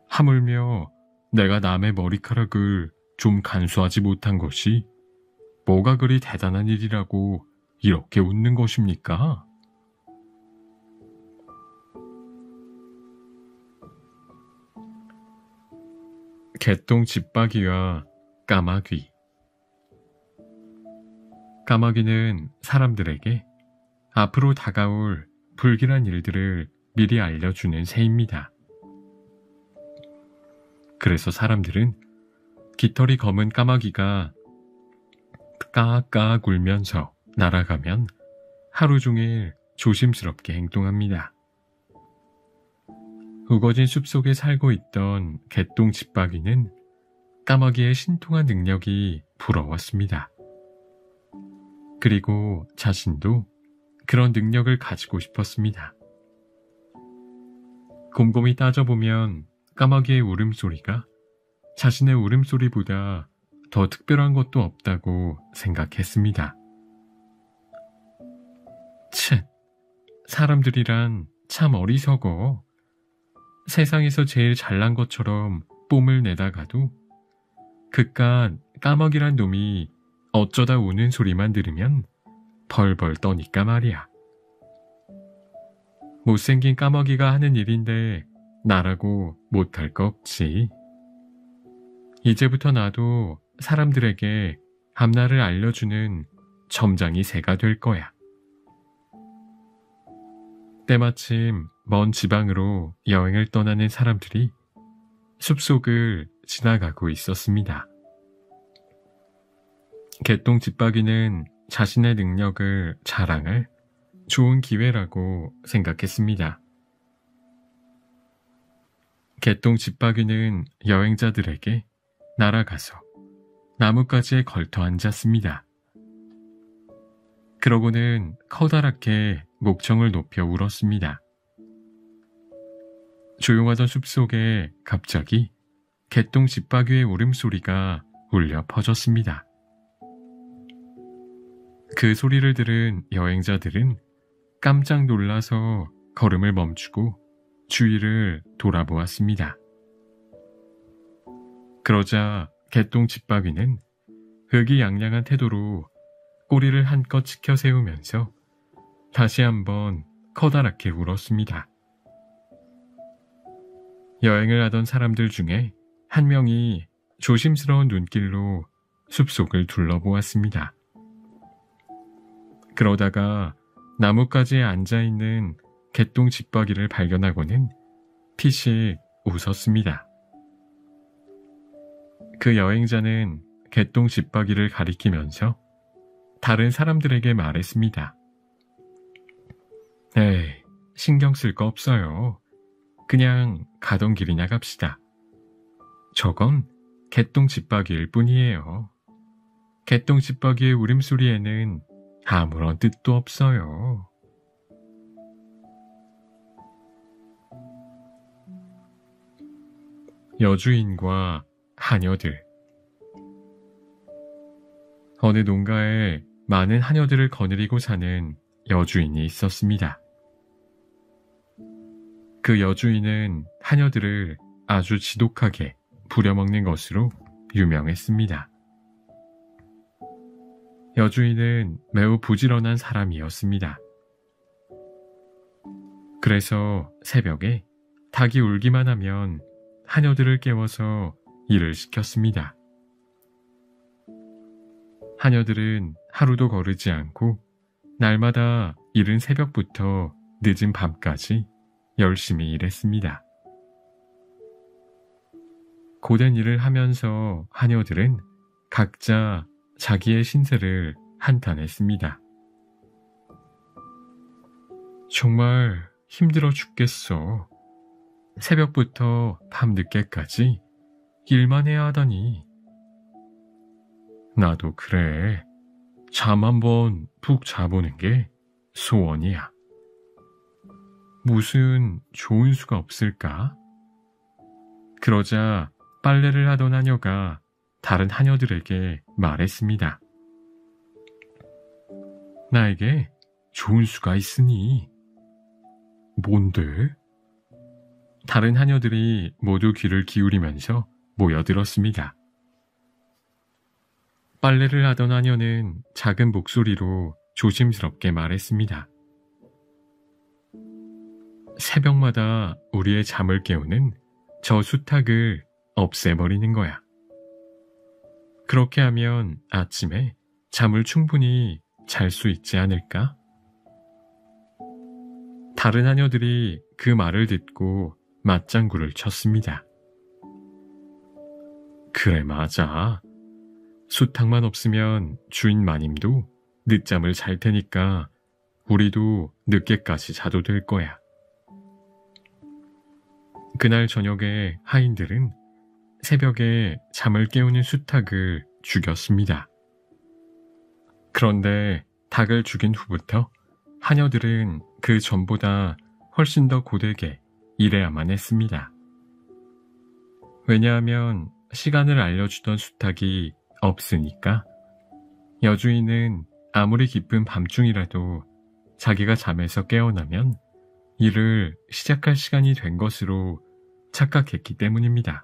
Speaker 1: 하물며 내가 남의 머리카락을 좀 간수하지 못한 것이 뭐가 그리 대단한 일이라고 이렇게 웃는 것입니까? 개똥 집박이와 까마귀. 까마귀는 사람들에게 앞으로 다가올 불길한 일들을 미리 알려주는 새입니다. 그래서 사람들은 깃털이 검은 까마귀가 까까 굴면서 날아가면 하루 종일 조심스럽게 행동합니다. 우거진 숲속에 살고 있던 개똥 집박이는 까마귀의 신통한 능력이 부러웠습니다. 그리고 자신도 그런 능력을 가지고 싶었습니다. 곰곰이 따져보면 까마귀의 울음소리가 자신의 울음소리보다 더 특별한 것도 없다고 생각했습니다. 쳇, 사람들이란 참 어리석어. 세상에서 제일 잘난 것처럼 뽐을 내다가도 그깟 까마귀란 놈이 어쩌다 우는 소리만 들으면 벌벌 떠니까 말이야. 못생긴 까마귀가 하는 일인데 나라고 못할 거 없지. 이제부터 나도 사람들에게 앞날을 알려주는 점장이 새가 될 거야. 때마침 먼 지방으로 여행을 떠나는 사람들이 숲속을 지나가고 있었습니다. 개똥 집박이는 자신의 능력을 자랑할 좋은 기회라고 생각했습니다. 개똥 집박이는 여행자들에게 날아가서 나뭇가지에 걸터 앉았습니다. 그러고는 커다랗게 목청을 높여 울었습니다. 조용하던 숲속에 갑자기 개똥 집박이의 울음소리가 울려 퍼졌습니다. 그 소리를 들은 여행자들은 깜짝 놀라서 걸음을 멈추고 주위를 돌아보았습니다. 그러자 개똥 집박이는 의기양양한 태도로 꼬리를 한껏 치켜 세우면서 다시 한번 커다랗게 울었습니다. 여행을 하던 사람들 중에 한 명이 조심스러운 눈길로 숲속을 둘러보았습니다. 그러다가 나뭇가지에 앉아있는 개똥 집박이를 발견하고는 피식 웃었습니다. 그 여행자는 개똥 집박이를 가리키면서 다른 사람들에게 말했습니다. 에이, 신경 쓸 거 없어요. 그냥 가던 길이나 갑시다. 저건 개똥 집박이일 뿐이에요. 개똥 집박이의 울음소리에는 아무런 뜻도 없어요. 여주인과 하녀들. 어느 농가에 많은 하녀들을 거느리고 사는 여주인이 있었습니다. 그 여주인은 하녀들을 아주 지독하게 부려먹는 것으로 유명했습니다. 여주인은 매우 부지런한 사람이었습니다. 그래서 새벽에 닭이 울기만 하면 하녀들을 깨워서 일을 시켰습니다. 하녀들은 하루도 거르지 않고 날마다 이른 새벽부터 늦은 밤까지 열심히 일했습니다. 고된 일을 하면서 하녀들은 각자 자기의 신세를 한탄했습니다. 정말 힘들어 죽겠어. 새벽부터 밤늦게까지 일만 해야 하다니. 나도 그래. 잠 한번 푹 자보는 게 소원이야. 무슨 좋은 수가 없을까? 그러자 빨래를 하던 하녀가 다른 하녀들에게 말했습니다. 나에게 좋은 수가 있으니. 뭔데? 다른 하녀들이 모두 귀를 기울이면서 모여들었습니다. 빨래를 하던 하녀는 작은 목소리로 조심스럽게 말했습니다. 새벽마다 우리의 잠을 깨우는 저 수탉을 없애버리는 거야. 그렇게 하면 아침에 잠을 충분히 잘 수 있지 않을까? 다른 하녀들이 그 말을 듣고 맞장구를 쳤습니다. 그래, 맞아. 수탉만 없으면 주인 마님도 늦잠을 잘 테니까 우리도 늦게까지 자도 될 거야. 그날 저녁에 하인들은 새벽에 잠을 깨우는 수탉을 죽였습니다. 그런데 닭을 죽인 후부터 하녀들은 그 전보다 훨씬 더 고되게 일해야만 했습니다. 왜냐하면 시간을 알려주던 수탉이 없으니까. 여주인은 아무리 깊은 밤중이라도 자기가 잠에서 깨어나면 일을 시작할 시간이 된 것으로 착각했기 때문입니다.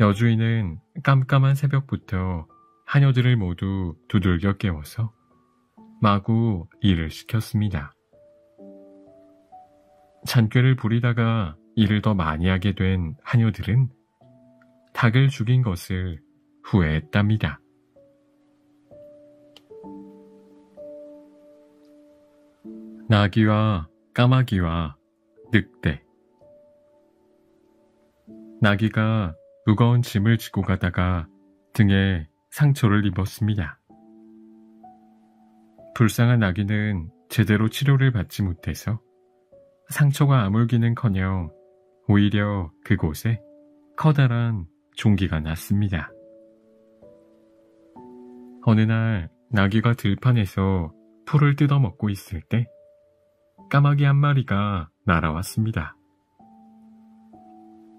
Speaker 1: 여주인은 깜깜한 새벽부터 하녀들을 모두 두들겨 깨워서 마구 일을 시켰습니다. 잔꾀를 부리다가 일을 더 많이 하게 된 하녀들은 닭을 죽인 것을 후회했답니다. 나귀와 까마귀와 늑대. 나귀가 무거운 짐을 지고 가다가 등에 상처를 입었습니다. 불쌍한 나귀는 제대로 치료를 받지 못해서 상처가 아물기는커녕 오히려 그곳에 커다란 종기가 났습니다. 어느 날 나귀가 들판에서 풀을 뜯어먹고 있을 때 까마귀 한 마리가 날아왔습니다.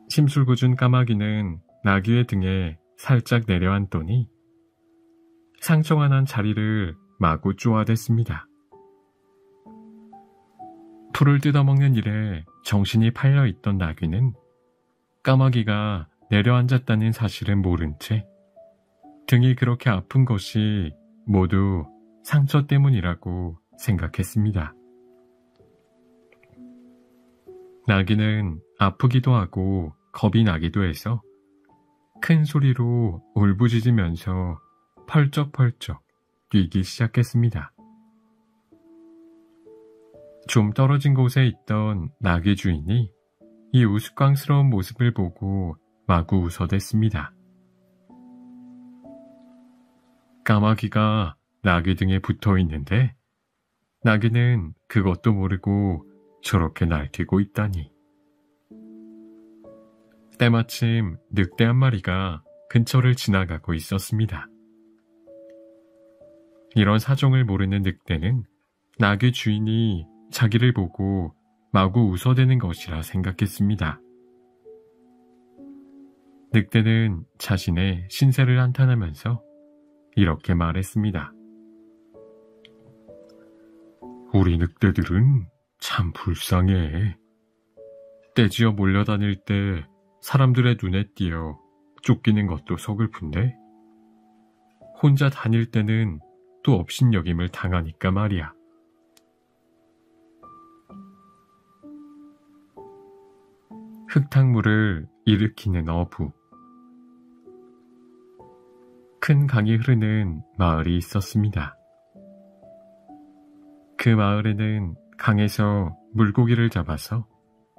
Speaker 1: 심술궂은 까마귀는 나귀의 등에 살짝 내려앉더니 상처가 난 자리를 마구 쪼아댔습니다. 풀을 뜯어먹는 일에 정신이 팔려있던 나귀는 까마귀가 내려앉았다는 사실은 모른 채 등이 그렇게 아픈 것이 모두 상처 때문이라고 생각했습니다. 나귀는 아프기도 하고 겁이 나기도 해서 큰 소리로 울부짖으면서 펄쩍펄쩍 뛰기 시작했습니다. 좀 떨어진 곳에 있던 나귀 주인이 이 우스꽝스러운 모습을 보고 마구 웃어댔습니다. 까마귀가 나귀 등에 붙어 있는데 나귀는 그것도 모르고 저렇게 날뛰고 있다니. 때마침 늑대 한 마리가 근처를 지나가고 있었습니다. 이런 사정을 모르는 늑대는 나귀 주인이 자기를 보고 마구 웃어대는 것이라 생각했습니다. 늑대는 자신의 신세를 한탄하면서 이렇게 말했습니다. 우리 늑대들은 참 불쌍해. 떼지어 몰려다닐 때 사람들의 눈에 띄어 쫓기는 것도 서글픈데 혼자 다닐 때는 또 업신여김을 당하니까 말이야. 흙탕물을 일으키는 어부. 큰 강이 흐르는 마을이 있었습니다. 그 마을에는 강에서 물고기를 잡아서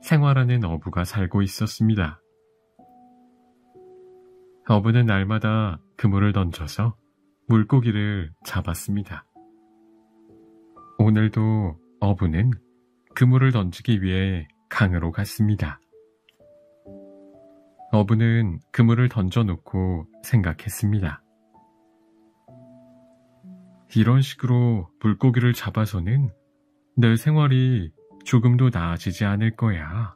Speaker 1: 생활하는 어부가 살고 있었습니다. 어부는 날마다 그물을 던져서 물고기를 잡았습니다. 오늘도 어부는 그물을 던지기 위해 강으로 갔습니다. 어부는 그물을 던져놓고 생각했습니다. 이런 식으로 물고기를 잡아서는 내 생활이 조금도 나아지지 않을 거야.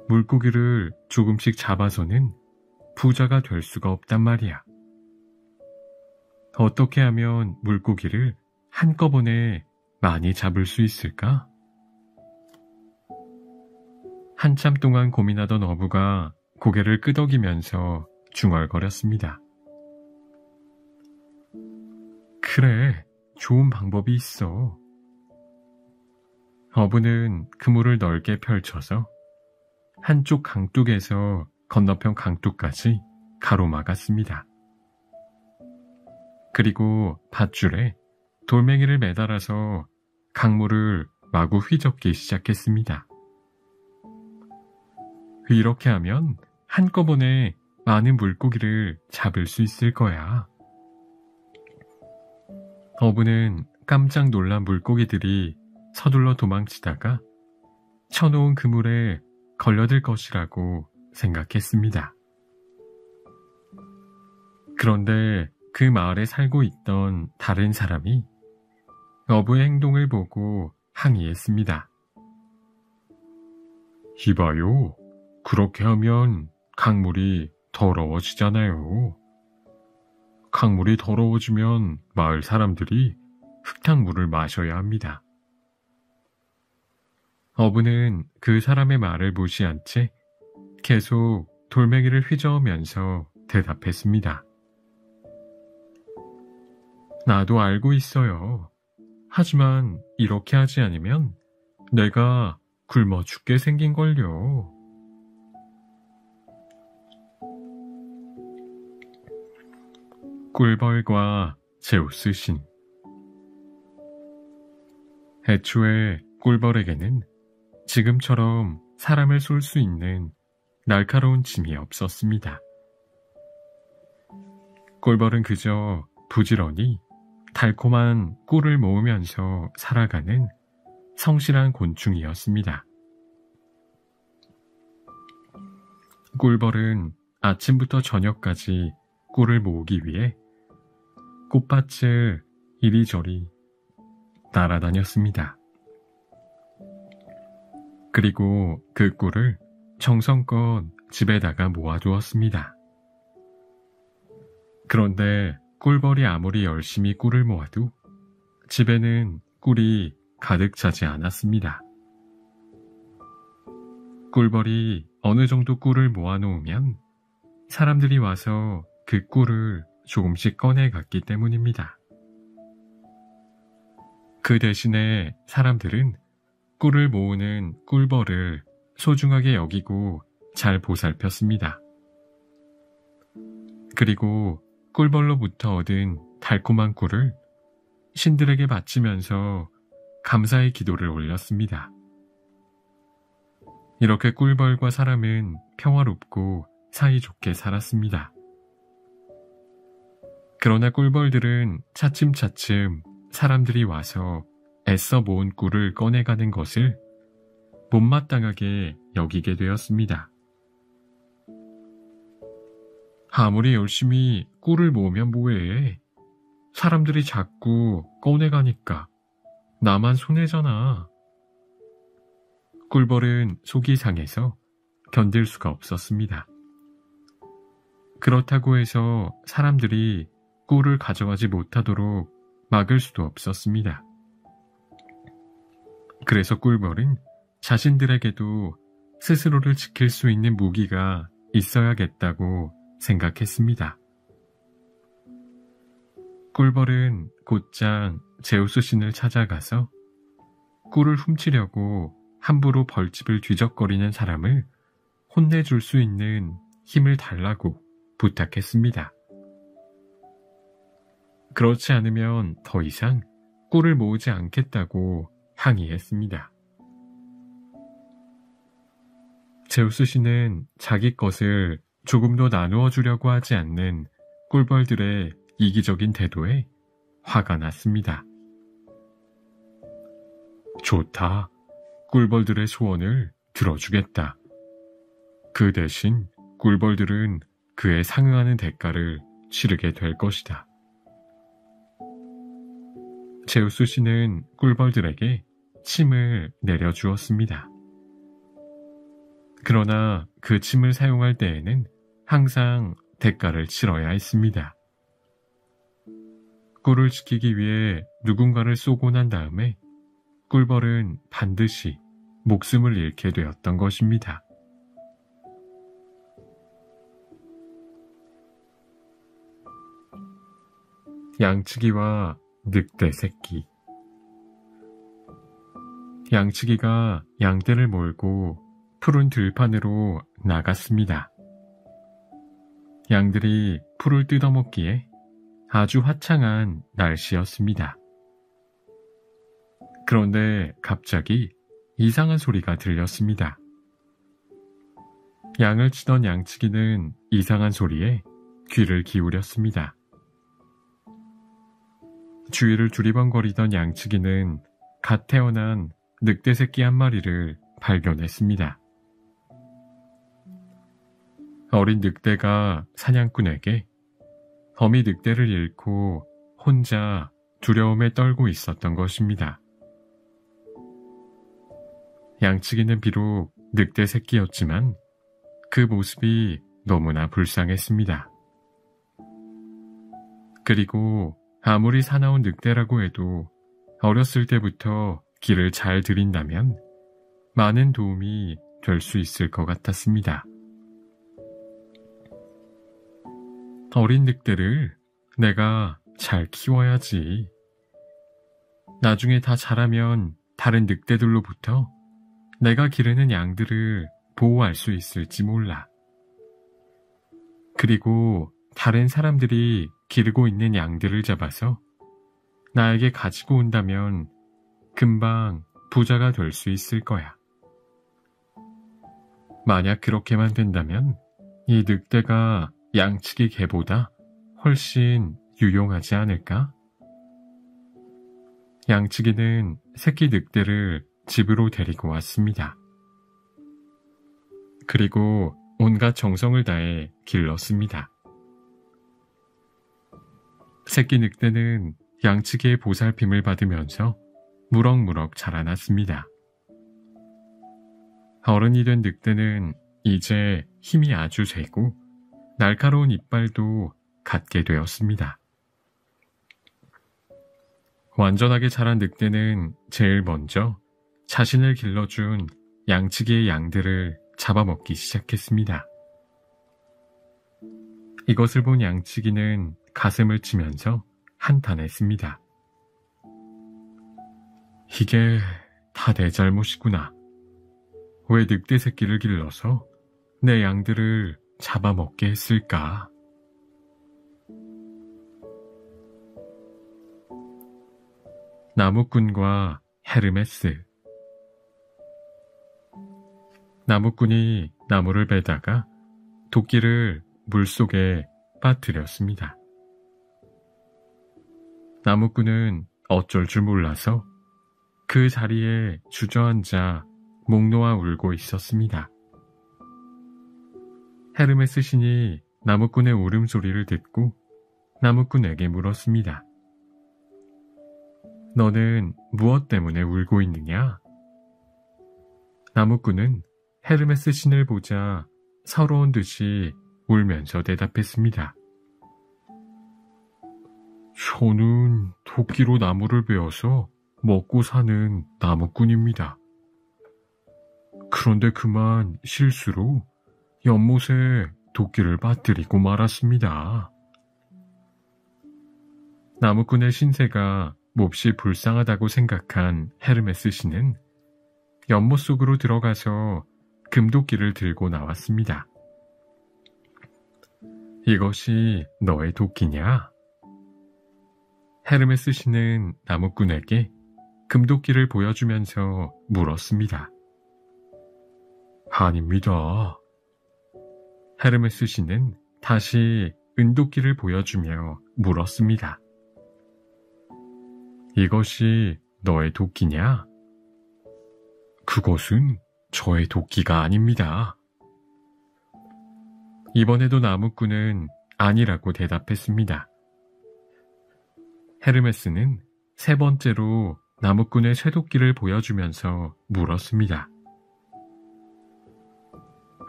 Speaker 1: 물고기를 조금씩 잡아서는 부자가 될 수가 없단 말이야. 어떻게 하면 물고기를 한꺼번에 많이 잡을 수 있을까? 한참 동안 고민하던 어부가 고개를 끄덕이면서 중얼거렸습니다. 그래, 좋은 방법이 있어. 어부는 그물을 넓게 펼쳐서 한쪽 강둑에서 건너편 강둑까지 가로막았습니다. 그리고 밧줄에 돌멩이를 매달아서 강물을 마구 휘젓기 시작했습니다. 이렇게 하면 한꺼번에 많은 물고기를 잡을 수 있을 거야. 어부는 깜짝 놀란 물고기들이 서둘러 도망치다가 쳐놓은 그물에 걸려들 것이라고 생각했습니다. 그런데 그 마을에 살고 있던 다른 사람이 어부의 행동을 보고 항의했습니다. 이봐요, 그렇게 하면 강물이 더러워지잖아요. 강물이 더러워지면 마을 사람들이 흙탕물을 마셔야 합니다. 어부는 그 사람의 말을 무시한 채 계속 돌멩이를 휘저으면서 대답했습니다. 나도 알고 있어요. 하지만 이렇게 하지 않으면 내가 굶어 죽게 생긴걸요. 꿀벌과 제우스 신. 애초에 꿀벌에게는 지금처럼 사람을 쏠 수 있는 날카로운 침이 없었습니다. 꿀벌은 그저 부지런히 달콤한 꿀을 모으면서 살아가는 성실한 곤충이었습니다. 꿀벌은 아침부터 저녁까지 꿀을 모으기 위해 꽃밭을 이리저리 날아다녔습니다. 그리고 그 꿀을 정성껏 집에다가 모아두었습니다. 그런데 꿀벌이 아무리 열심히 꿀을 모아도 집에는 꿀이 가득 차지 않았습니다. 꿀벌이 어느 정도 꿀을 모아놓으면 사람들이 와서 그 꿀을 조금씩 꺼내갔기 때문입니다. 그 대신에 사람들은 꿀을 모으는 꿀벌을 소중하게 여기고 잘 보살폈습니다. 그리고 꿀벌로부터 얻은 달콤한 꿀을 신들에게 바치면서 감사의 기도를 올렸습니다. 이렇게 꿀벌과 사람은 평화롭고 사이좋게 살았습니다. 그러나 꿀벌들은 차츰차츰 사람들이 와서 애써 모은 꿀을 꺼내가는 것을 못마땅하게 여기게 되었습니다. 아무리 열심히 꿀을 모으면 뭐해? 사람들이 자꾸 꺼내가니까 나만 손해잖아. 꿀벌은 속이 상해서 견딜 수가 없었습니다. 그렇다고 해서 사람들이 꿀을 가져가지 못하도록 막을 수도 없었습니다. 그래서 꿀벌은 자신들에게도 스스로를 지킬 수 있는 무기가 있어야겠다고 생각했습니다. 꿀벌은 곧장 제우스 신을 찾아가서 꿀을 훔치려고 함부로 벌집을 뒤적거리는 사람을 혼내줄 수 있는 힘을 달라고 부탁했습니다. 그렇지 않으면 더 이상 꿀을 모으지 않겠다고 항의했습니다. 제우스 신은 자기 것을 조금도 나누어 주려고 하지 않는 꿀벌들의 이기적인 태도에 화가 났습니다. 좋다. 꿀벌들의 소원을 들어주겠다. 그 대신 꿀벌들은 그에 상응하는 대가를 치르게 될 것이다. 제우스 씨는 꿀벌들에게 침을 내려주었습니다. 그러나 그 침을 사용할 때에는 항상 대가를 치러야 했습니다. 꿀을 지키기 위해 누군가를 쏘고 난 다음에 꿀벌은 반드시 목숨을 잃게 되었던 것입니다. 양치기와 늑대 새끼. 양치기가 양떼를 몰고 푸른 들판으로 나갔습니다. 양들이 풀을 뜯어먹기에 아주 화창한 날씨였습니다. 그런데 갑자기 이상한 소리가 들렸습니다. 양을 치던 양치기는 이상한 소리에 귀를 기울였습니다. 주위를 두리번거리던 양치기는 갓 태어난 늑대 새끼 한 마리를 발견했습니다. 어린 늑대가 사냥꾼에게 어미 늑대를 잃고 혼자 두려움에 떨고 있었던 것입니다. 양치기는 비록 늑대 새끼였지만 그 모습이 너무나 불쌍했습니다. 그리고 아무리 사나운 늑대라고 해도 어렸을 때부터 길을 잘 들인다면 많은 도움이 될 수 있을 것 같았습니다. 어린 늑대를 내가 잘 키워야지. 나중에 다 자라면 다른 늑대들로부터 내가 기르는 양들을 보호할 수 있을지 몰라. 그리고 다른 사람들이 기르고 있는 양들을 잡아서 나에게 가지고 온다면 금방 부자가 될 수 있을 거야. 만약 그렇게만 된다면 이 늑대가 양치기 개보다 훨씬 유용하지 않을까? 양치기는 새끼 늑대를 집으로 데리고 왔습니다. 그리고 온갖 정성을 다해 길렀습니다. 새끼 늑대는 양치기의 보살핌을 받으면서 무럭무럭 자라났습니다. 어른이 된 늑대는 이제 힘이 아주 세고 날카로운 이빨도 갖게 되었습니다. 완전하게 자란 늑대는 제일 먼저 자신을 길러준 양치기의 양들을 잡아먹기 시작했습니다. 이것을 본 양치기는 가슴을 치면서 한탄했습니다. 이게 다 내 잘못이구나. 왜 늑대 새끼를 길러서 내 양들을 잡아먹게 했을까? 나무꾼과 헤르메스. 나무꾼이 나무를 베다가 도끼를 물속에 빠뜨렸습니다. 나무꾼은 어쩔 줄 몰라서 그 자리에 주저앉아 목 놓아 울고 있었습니다. 헤르메스 신이 나무꾼의 울음소리를 듣고 나무꾼에게 물었습니다. 너는 무엇 때문에 울고 있느냐? 나무꾼은 헤르메스 신을 보자 서러운 듯이 울면서 대답했습니다. 저는 도끼로 나무를 베어서 먹고 사는 나무꾼입니다. 그런데 그만 실수로 연못에 도끼를 빠뜨리고 말았습니다. 나무꾼의 신세가 몹시 불쌍하다고 생각한 헤르메스 신은 연못 속으로 들어가서 금도끼를 들고 나왔습니다. 이것이 너의 도끼냐? 헤르메스 신은 나무꾼에게 금도끼를 보여주면서 물었습니다. 아닙니다. 헤르메스 신은 다시 은도끼를 보여주며 물었습니다. 이것이 너의 도끼냐? 그것은 저의 도끼가 아닙니다. 이번에도 나무꾼은 아니라고 대답했습니다. 헤르메스는 세 번째로 나무꾼의 쇠도끼를 보여주면서 물었습니다.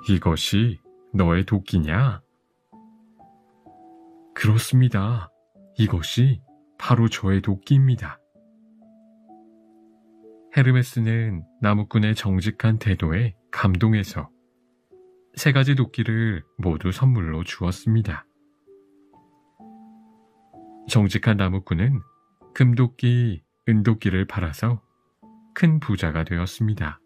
Speaker 1: 이것이 너의 도끼냐? 그렇습니다. 이것이 바로 저의 도끼입니다. 헤르메스는 나무꾼의 정직한 태도에 감동해서 세 가지 도끼를 모두 선물로 주었습니다. 정직한 나무꾼은 금도끼, 은도끼를 팔아서 큰 부자가 되었습니다.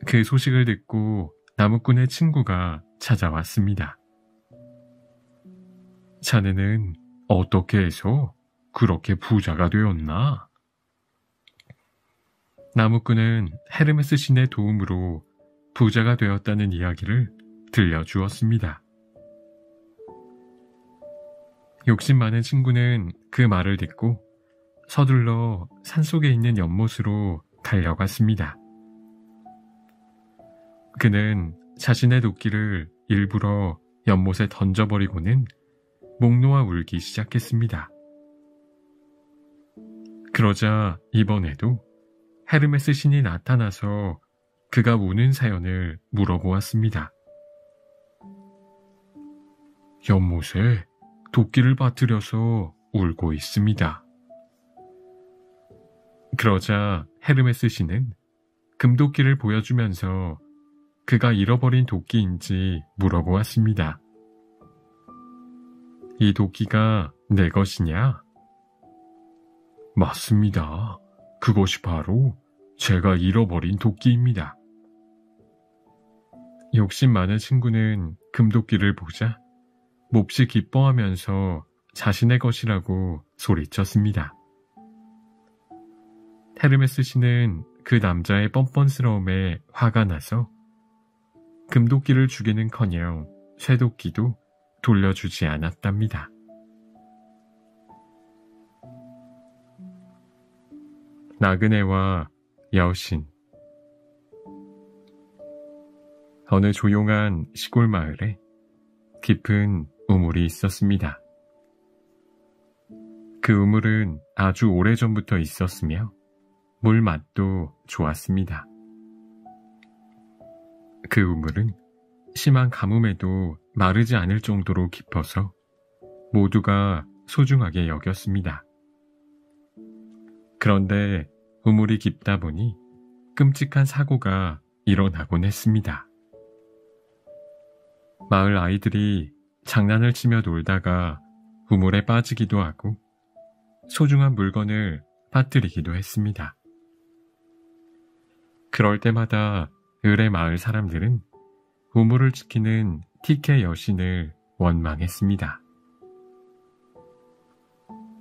Speaker 1: 그 소식을 듣고 나무꾼의 친구가 찾아왔습니다. 자네는 어떻게 해서 그렇게 부자가 되었나? 나무꾼은 헤르메스 신의 도움으로 부자가 되었다는 이야기를 들려주었습니다. 욕심 많은 친구는 그 말을 듣고 서둘러 산속에 있는 연못으로 달려갔습니다. 그는 자신의 도끼를 일부러 연못에 던져버리고는 목 놓아 울기 시작했습니다. 그러자 이번에도 헤르메스 신이 나타나서 그가 우는 사연을 물어보았습니다. 연못에 도끼를 빠뜨려서 울고 있습니다. 그러자 헤르메스 신은 금도끼를 보여주면서 그가 잃어버린 도끼인지 물어보았습니다. 이 도끼가 내 것이냐? 맞습니다. 그것이 바로 제가 잃어버린 도끼입니다. 욕심 많은 친구는 금도끼를 보자 몹시 기뻐하면서 자신의 것이라고 소리쳤습니다. 헤르메스 신은 그 남자의 뻔뻔스러움에 화가 나서 금도끼를 주기는커녕 쇠도끼도 돌려주지 않았답니다. 나그네와 여신. 어느 조용한 시골 마을에 깊은 우물이 있었습니다. 그 우물은 아주 오래전부터 있었으며 물 맛도 좋았습니다. 그 우물은 심한 가뭄에도 마르지 않을 정도로 깊어서 모두가 소중하게 여겼습니다. 그런데 우물이 깊다 보니 끔찍한 사고가 일어나곤 했습니다. 마을 아이들이 장난을 치며 놀다가 우물에 빠지기도 하고 소중한 물건을 빠뜨리기도 했습니다. 그럴 때마다 을의 마을 사람들은 우물을 지키는 티케 여신을 원망했습니다.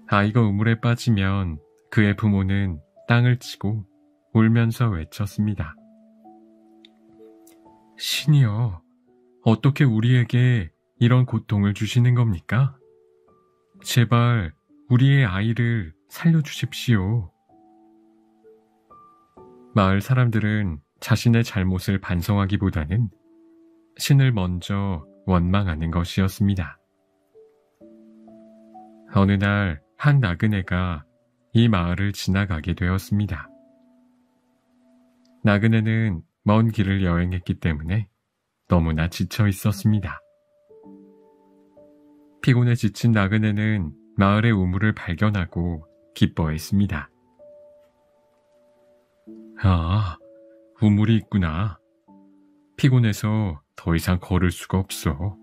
Speaker 1: 아이가 우물에 빠지면 그의 부모는 땅을 치고 울면서 외쳤습니다. 신이여, 어떻게 우리에게 이런 고통을 주시는 겁니까? 제발 우리의 아이를 살려주십시오. 마을 사람들은 자신의 잘못을 반성하기보다는 신을 먼저 원망하는 것이었습니다. 어느 날 한 나그네가 이 마을을 지나가게 되었습니다. 나그네는 먼 길을 여행했기 때문에 너무나 지쳐 있었습니다. 피곤에 지친 나그네는 마을의 우물을 발견하고 기뻐했습니다. 아, 우물이 있구나. 피곤해서 더 이상 걸을 수가 없어.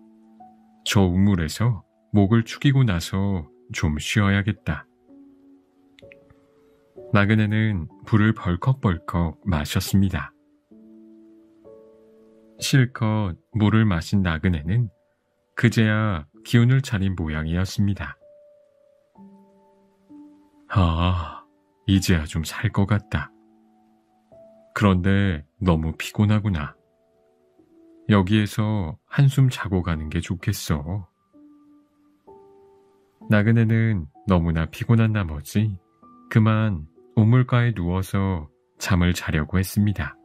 Speaker 1: 저 우물에서 목을 축이고 나서 좀 쉬어야겠다. 나그네는 불을 벌컥벌컥 마셨습니다. 실컷 물을 마신 나그네는 그제야 기운을 차린 모양이었습니다. 아, 이제야 좀 살 것 같다. 그런데 너무 피곤하구나. 여기에서 한숨 자고 가는 게 좋겠어. 나그네는 너무나 피곤한 나머지 그만 우물가에 누워서 잠을 자려고 했습니다.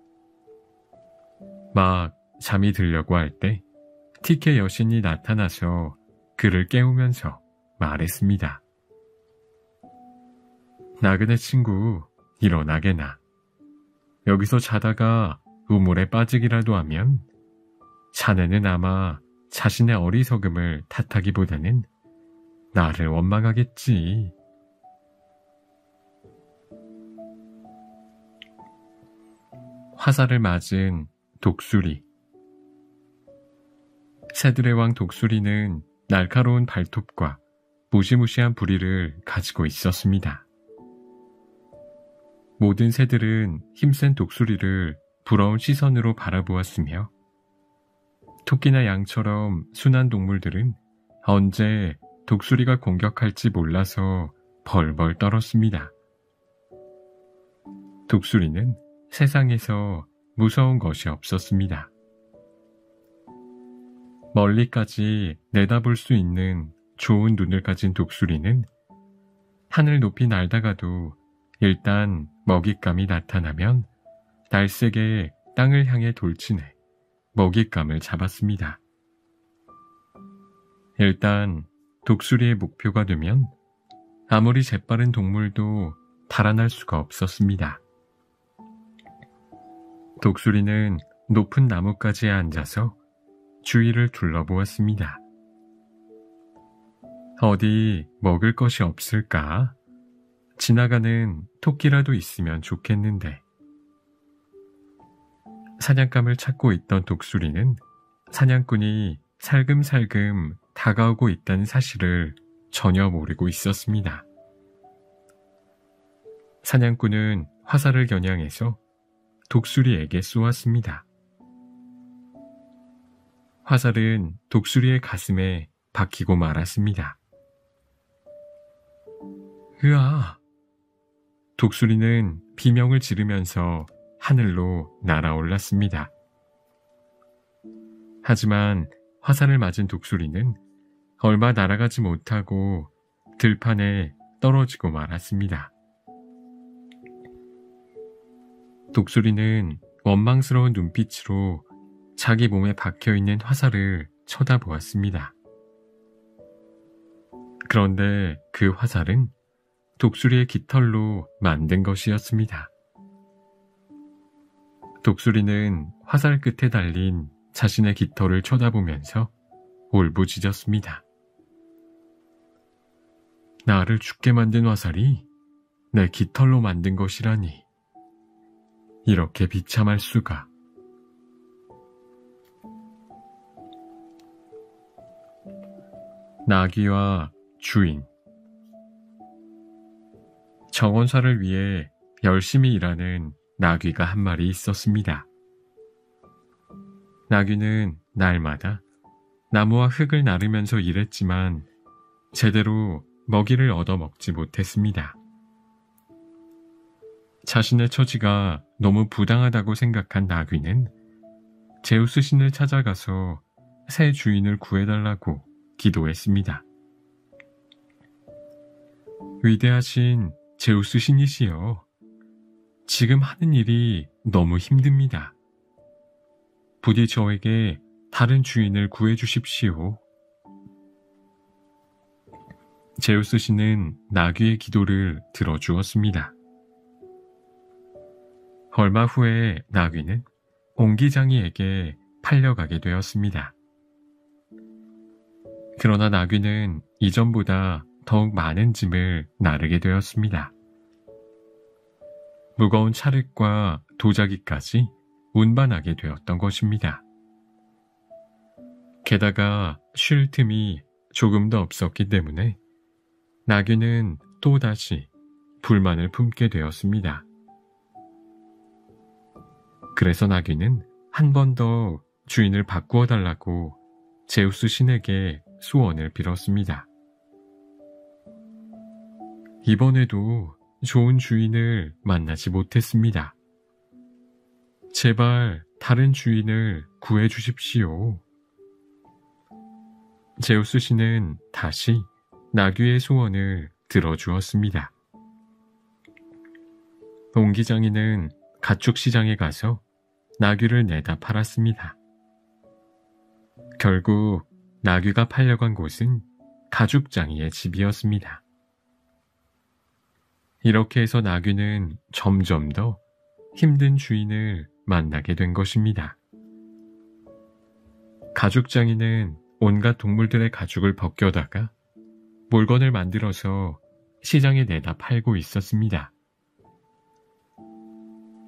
Speaker 1: 막 잠이 들려고 할 때 티케 여신이 나타나서 그를 깨우면서 말했습니다. 나그네 친구, 일어나게나. 여기서 자다가 우물에 빠지기라도 하면 자네는 아마 자신의 어리석음을 탓하기보다는 나를 원망하겠지. 화살을 맞은 독수리. 새들의 왕 독수리는 날카로운 발톱과 무시무시한 부리를 가지고 있었습니다. 모든 새들은 힘센 독수리를 부러운 시선으로 바라보았으며 토끼나 양처럼 순한 동물들은 언제 독수리가 공격할지 몰라서 벌벌 떨었습니다. 독수리는 세상에서 무서운 것이 없었습니다. 멀리까지 내다볼 수 있는 좋은 눈을 가진 독수리는 하늘 높이 날다가도 일단 먹잇감이 나타나면 날쌔게 땅을 향해 돌진해 먹잇감을 잡았습니다. 일단 독수리의 목표가 되면 아무리 재빠른 동물도 달아날 수가 없었습니다. 독수리는 높은 나뭇가지에 앉아서 주위를 둘러보았습니다. 어디 먹을 것이 없을까? 지나가는 토끼라도 있으면 좋겠는데. 사냥감을 찾고 있던 독수리는 사냥꾼이 살금살금 다가오고 있다는 사실을 전혀 모르고 있었습니다. 사냥꾼은 화살을 겨냥해서 독수리에게 쏘았습니다. 화살은 독수리의 가슴에 박히고 말았습니다. 으아! 독수리는 비명을 지르면서 하늘로 날아올랐습니다. 하지만 화살을 맞은 독수리는 얼마 날아가지 못하고 들판에 떨어지고 말았습니다. 독수리는 원망스러운 눈빛으로 자기 몸에 박혀있는 화살을 쳐다보았습니다. 그런데 그 화살은 독수리의 깃털로 만든 것이었습니다. 독수리는 화살 끝에 달린 자신의 깃털을 쳐다보면서 울부짖었습니다. 나를 죽게 만든 화살이 내 깃털로 만든 것이라니. 이렇게 비참할 수가. 나귀와 주인. 정원사를 위해 열심히 일하는 나귀가 한 마리 있었습니다. 나귀는 날마다 나무와 흙을 나르면서 일했지만 제대로 먹이를 얻어먹지 못했습니다. 자신의 처지가 너무 부당하다고 생각한 나귀는 제우스 신을 찾아가서 새 주인을 구해달라고 기도했습니다. 위대하신 제우스 신이시여, 지금 하는 일이 너무 힘듭니다. 부디 저에게 다른 주인을 구해주십시오. 제우스 신은 나귀의 기도를 들어주었습니다. 얼마 후에 나귀는 옹기장이에게 팔려가게 되었습니다. 그러나 나귀는 이전보다 더욱 많은 짐을 나르게 되었습니다. 무거운 차륵과 도자기까지 운반하게 되었던 것입니다. 게다가 쉴 틈이 조금도 없었기 때문에 나귀는 또다시 불만을 품게 되었습니다. 그래서 나귀는 한 번 더 주인을 바꾸어 달라고 제우스 신에게 소원을 빌었습니다. 이번에도 좋은 주인을 만나지 못했습니다. 제발 다른 주인을 구해 주십시오. 제우스 신은 다시 나귀의 소원을 들어주었습니다. 옹기장이는 가축시장에 가서 나귀를 내다 팔았습니다. 결국 나귀가 팔려간 곳은 가죽장이의 집이었습니다. 이렇게 해서 나귀는 점점 더 힘든 주인을 만나게 된 것입니다. 가죽장이는 온갖 동물들의 가죽을 벗겨다가 물건을 만들어서 시장에 내다 팔고 있었습니다.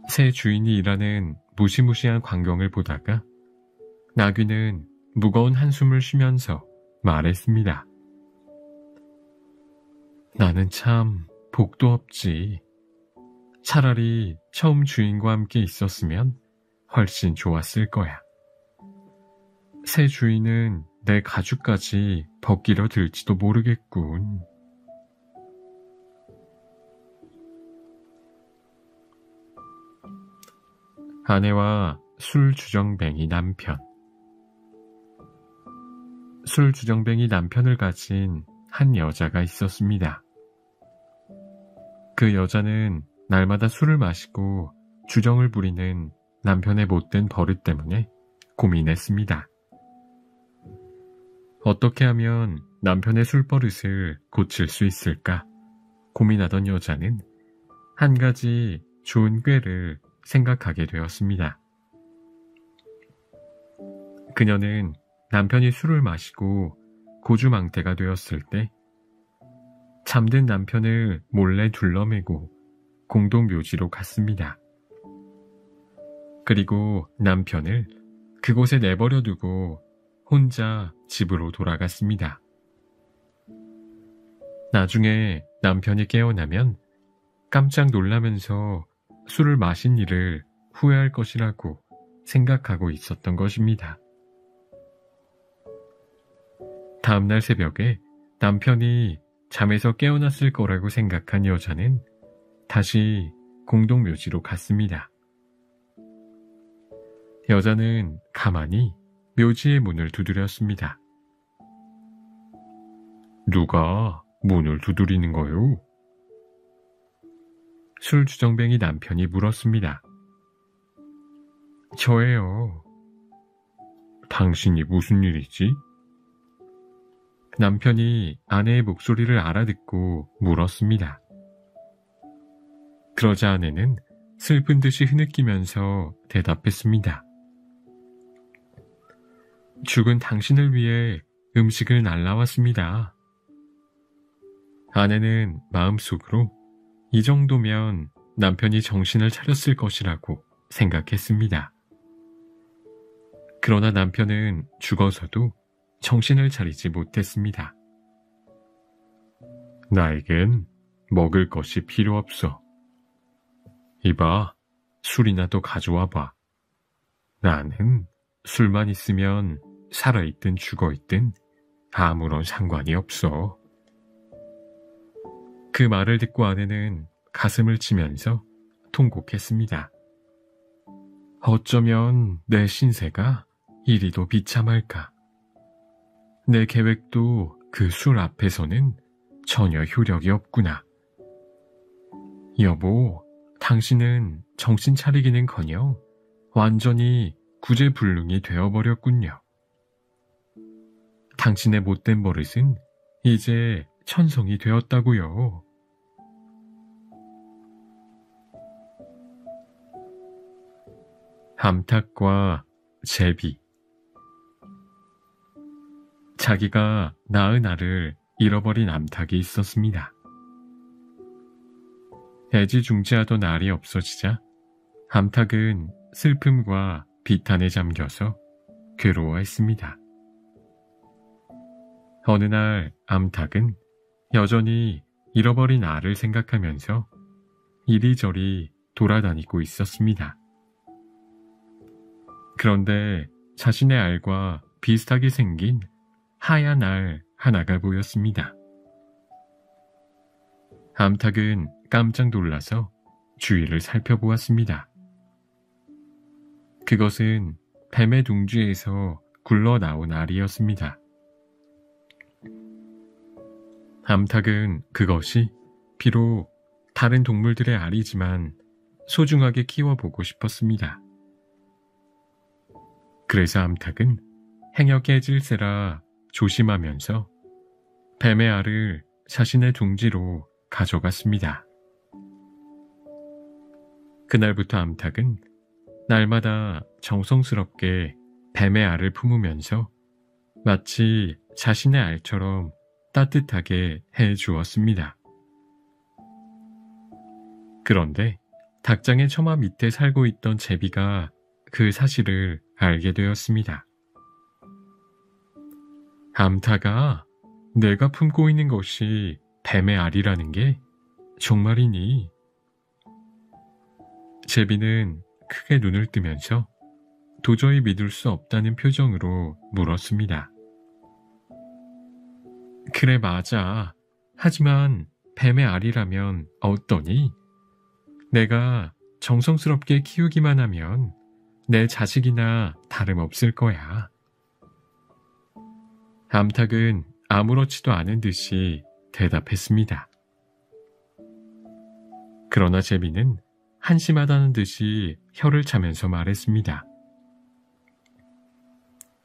Speaker 1: 새 주인이 일하는 무시무시한 광경을 보다가 나귀는 무거운 한숨을 쉬면서 말했습니다. 나는 참 복도 없지. 차라리 처음 주인과 함께 있었으면 훨씬 좋았을 거야. 새 주인은 내 가죽까지 벗기려 들지도 모르겠군. 아내와 술주정뱅이 남편. 술주정뱅이 남편을 가진 한 여자가 있었습니다. 그 여자는 날마다 술을 마시고 주정을 부리는 남편의 못된 버릇 때문에 고민했습니다. 어떻게 하면 남편의 술버릇을 고칠 수 있을까 고민하던 여자는 한 가지 좋은 꾀를 생각하게 되었습니다. 그녀는 남편이 술을 마시고 고주망태가 되었을 때 잠든 남편을 몰래 둘러매고 공동묘지로 갔습니다. 그리고 남편을 그곳에 내버려 두고 혼자 집으로 돌아갔습니다. 나중에 남편이 깨어나면 깜짝 놀라면서 술을 마신 일을 후회할 것이라고 생각하고 있었던 것입니다. 다음날 새벽에 남편이 잠에서 깨어났을 거라고 생각한 여자는 다시 공동묘지로 갔습니다. 여자는 가만히 묘지의 문을 두드렸습니다. 누가 문을 두드리는 거요? 술주정뱅이 남편이 물었습니다. 저예요. 당신이 무슨 일이지? 남편이 아내의 목소리를 알아듣고 물었습니다. 그러자 아내는 슬픈 듯이 흐느끼면서 대답했습니다. 죽은 당신을 위해 음식을 날라왔습니다. 아내는 마음속으로 이 정도면 남편이 정신을 차렸을 것이라고 생각했습니다. 그러나 남편은 죽어서도 정신을 차리지 못했습니다. 나에겐 먹을 것이 필요 없어. 이봐, 술이나 또 가져와 봐. 나는 술만 있으면 살아있든 죽어있든 아무런 상관이 없어. 그 말을 듣고 아내는 가슴을 치면서 통곡했습니다. 어쩌면 내 신세가 이리도 비참할까. 내 계획도 그 술 앞에서는 전혀 효력이 없구나. 여보, 당신은 정신 차리기는커녕 완전히 구제불능이 되어버렸군요. 당신의 못된 버릇은 이제 천성이 되었다고요. 암탉과 제비. 자기가 낳은 알을 잃어버린 암탉이 있었습니다. 애지중지하던 알이 없어지자 암탉은 슬픔과 비탄에 잠겨서 괴로워했습니다. 어느 날 암탉은 여전히 잃어버린 알을 생각하면서 이리저리 돌아다니고 있었습니다. 그런데 자신의 알과 비슷하게 생긴 하얀 알 하나가 보였습니다. 암탉은 깜짝 놀라서 주위를 살펴보았습니다. 그것은 뱀의 둥지에서 굴러나온 알이었습니다. 암탉은 그것이 비록 다른 동물들의 알이지만 소중하게 키워보고 싶었습니다. 그래서 암탉은 행여 깨질세라 조심하면서 뱀의 알을 자신의 둥지로 가져갔습니다. 그날부터 암탉은 날마다 정성스럽게 뱀의 알을 품으면서 마치 자신의 알처럼 따뜻하게 해주었습니다. 그런데 닭장의 처마 밑에 살고 있던 제비가 그 사실을 알게 되었습니다. 암탉아, 내가 품고 있는 것이 뱀의 알이라는 게 정말이니? 제비는 크게 눈을 뜨면서 도저히 믿을 수 없다는 표정으로 물었습니다. 그래, 맞아. 하지만 뱀의 알이라면 어떠니? 내가 정성스럽게 키우기만 하면 내 자식이나 다름없을 거야. 암탉은 아무렇지도 않은 듯이 대답했습니다. 그러나 제비는 한심하다는 듯이 혀를 차면서 말했습니다.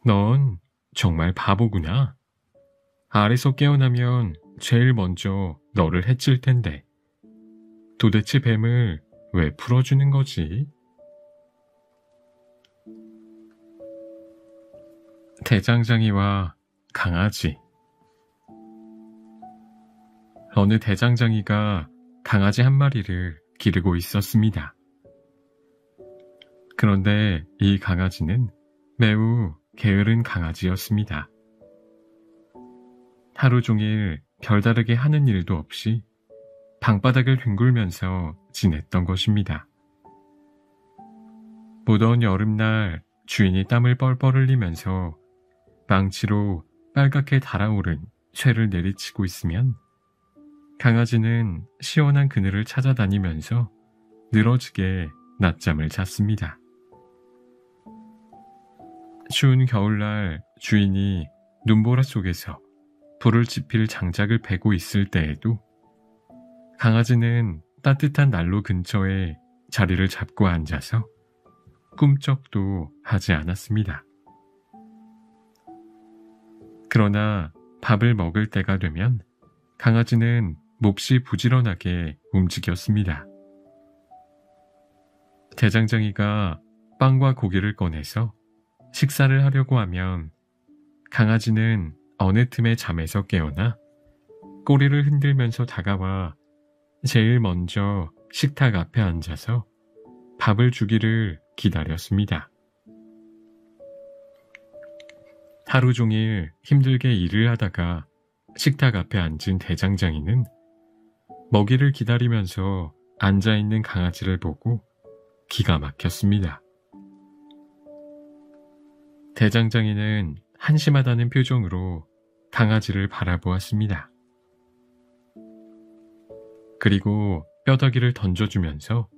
Speaker 1: 넌 정말 바보구나. 알에서 깨어나면 제일 먼저 너를 해칠 텐데 도대체 뱀을 왜 풀어주는 거지? 대장장이와 강아지. 어느 대장장이가 강아지 한 마리를 기르고 있었습니다. 그런데 이 강아지는 매우 게으른 강아지였습니다. 하루 종일 별다르게 하는 일도 없이 방바닥을 뒹굴면서 지냈던 것입니다. 무더운 여름날 주인이 땀을 뻘뻘 흘리면서 망치로 빨갛게 달아오른 쇠를 내리치고 있으면 강아지는 시원한 그늘을 찾아다니면서 늘어지게 낮잠을 잤습니다. 추운 겨울날 주인이 눈보라 속에서 불을 지필 장작을 베고 있을 때에도 강아지는 따뜻한 난로 근처에 자리를 잡고 앉아서 꿈쩍도 하지 않았습니다. 그러나 밥을 먹을 때가 되면 강아지는 몹시 부지런하게 움직였습니다. 대장장이가 빵과 고기를 꺼내서 식사를 하려고 하면 강아지는 어느 틈에 잠에서 깨어나 꼬리를 흔들면서 다가와 제일 먼저 식탁 앞에 앉아서 밥을 주기를 기다렸습니다. 하루 종일 힘들게 일을 하다가 식탁 앞에 앉은 대장장이는 먹이를 기다리면서 앉아있는 강아지를 보고 기가 막혔습니다. 대장장이는 한심하다는 표정으로 강아지를 바라보았습니다. 그리고 뼈다귀를 던져주면서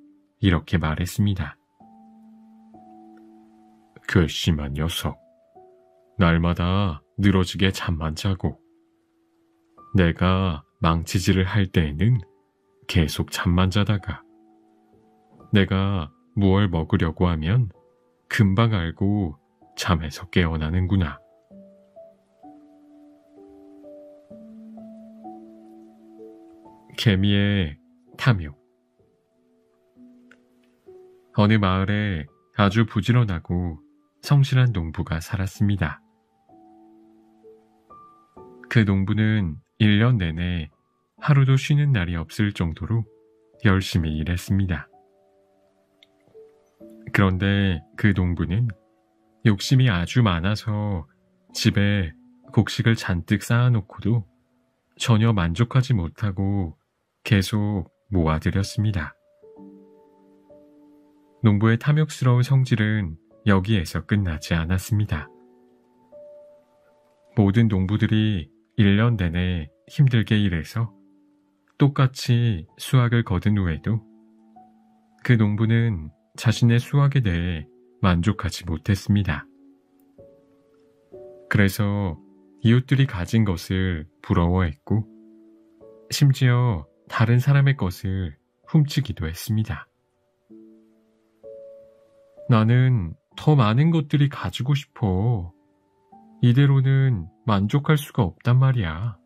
Speaker 1: 이렇게 말했습니다. 괘씸한 녀석, 날마다 늘어지게 잠만 자고 내가 망치질을 할 때에는 계속 잠만 자다가 내가 무얼 먹으려고 하면 금방 알고 잠에서 깨어나는구나. 개미의 탐욕. 어느 마을에 아주 부지런하고 성실한 농부가 살았습니다. 그 농부는 1년 내내 하루도 쉬는 날이 없을 정도로 열심히 일했습니다. 그런데 그 농부는 욕심이 아주 많아서 집에 곡식을 잔뜩 쌓아놓고도 전혀 만족하지 못하고 계속 모아들였습니다. 농부의 탐욕스러운 성질은 여기에서 끝나지 않았습니다. 모든 농부들이 1년 내내 힘들게 일해서 똑같이 수확을 거둔 후에도 그 농부는 자신의 수확에 대해 만족하지 못했습니다. 그래서 이웃들이 가진 것을 부러워했고 심지어 다른 사람의 것을 훔치기도 했습니다. 나는 더 많은 것들이 가지고 싶어. 이대로는 만족할 수가 없단 말이야.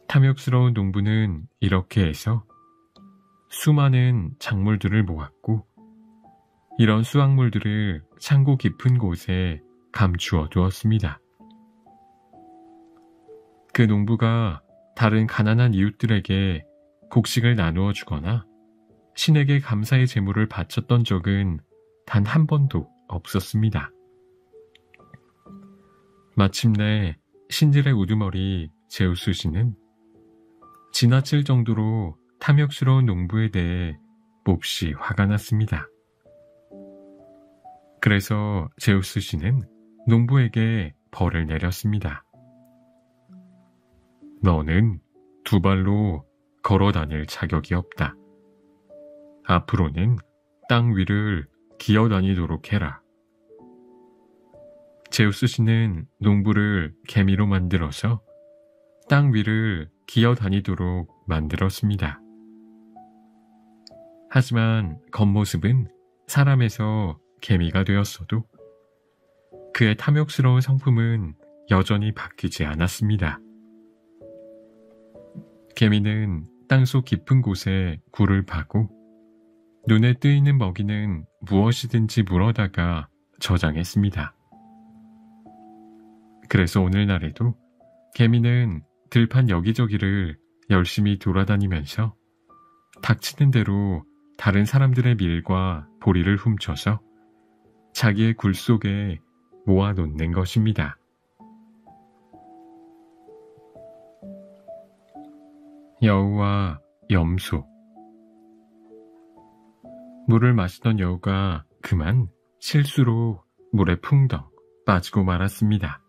Speaker 1: 탐욕스러운 농부는 이렇게 해서 수많은 작물들을 모았고 이런 수확물들을 창고 깊은 곳에 감추어 두었습니다. 그 농부가 다른 가난한 이웃들에게 곡식을 나누어 주거나 신에게 감사의 제물을 바쳤던 적은 단 한 번도 없었습니다. 마침내 신들의 우두머리 제우스 신은 지나칠 정도로 탐욕스러운 농부에 대해 몹시 화가 났습니다. 그래서 제우스 씨는 농부에게 벌을 내렸습니다. 너는 두 발로 걸어 다닐 자격이 없다. 앞으로는 땅 위를 기어 다니도록 해라. 제우스 씨는 농부를 개미로 만들어서 땅 위를 기어 다니도록 만들었습니다. 하지만 겉모습은 사람에서 개미가 되었어도 그의 탐욕스러운 성품은 여전히 바뀌지 않았습니다. 개미는 땅속 깊은 곳에 굴을 파고 눈에 뜨이는 먹이는 무엇이든지 물어다가 저장했습니다. 그래서 오늘날에도 개미는 들판 여기저기를 열심히 돌아다니면서 닥치는 대로 다른 사람들의 밀과 보리를 훔쳐서 자기의 굴 속에 모아놓는 것입니다. 여우와 염소. 물을 마시던 여우가 그만 실수로 물에 풍덩 빠지고 말았습니다.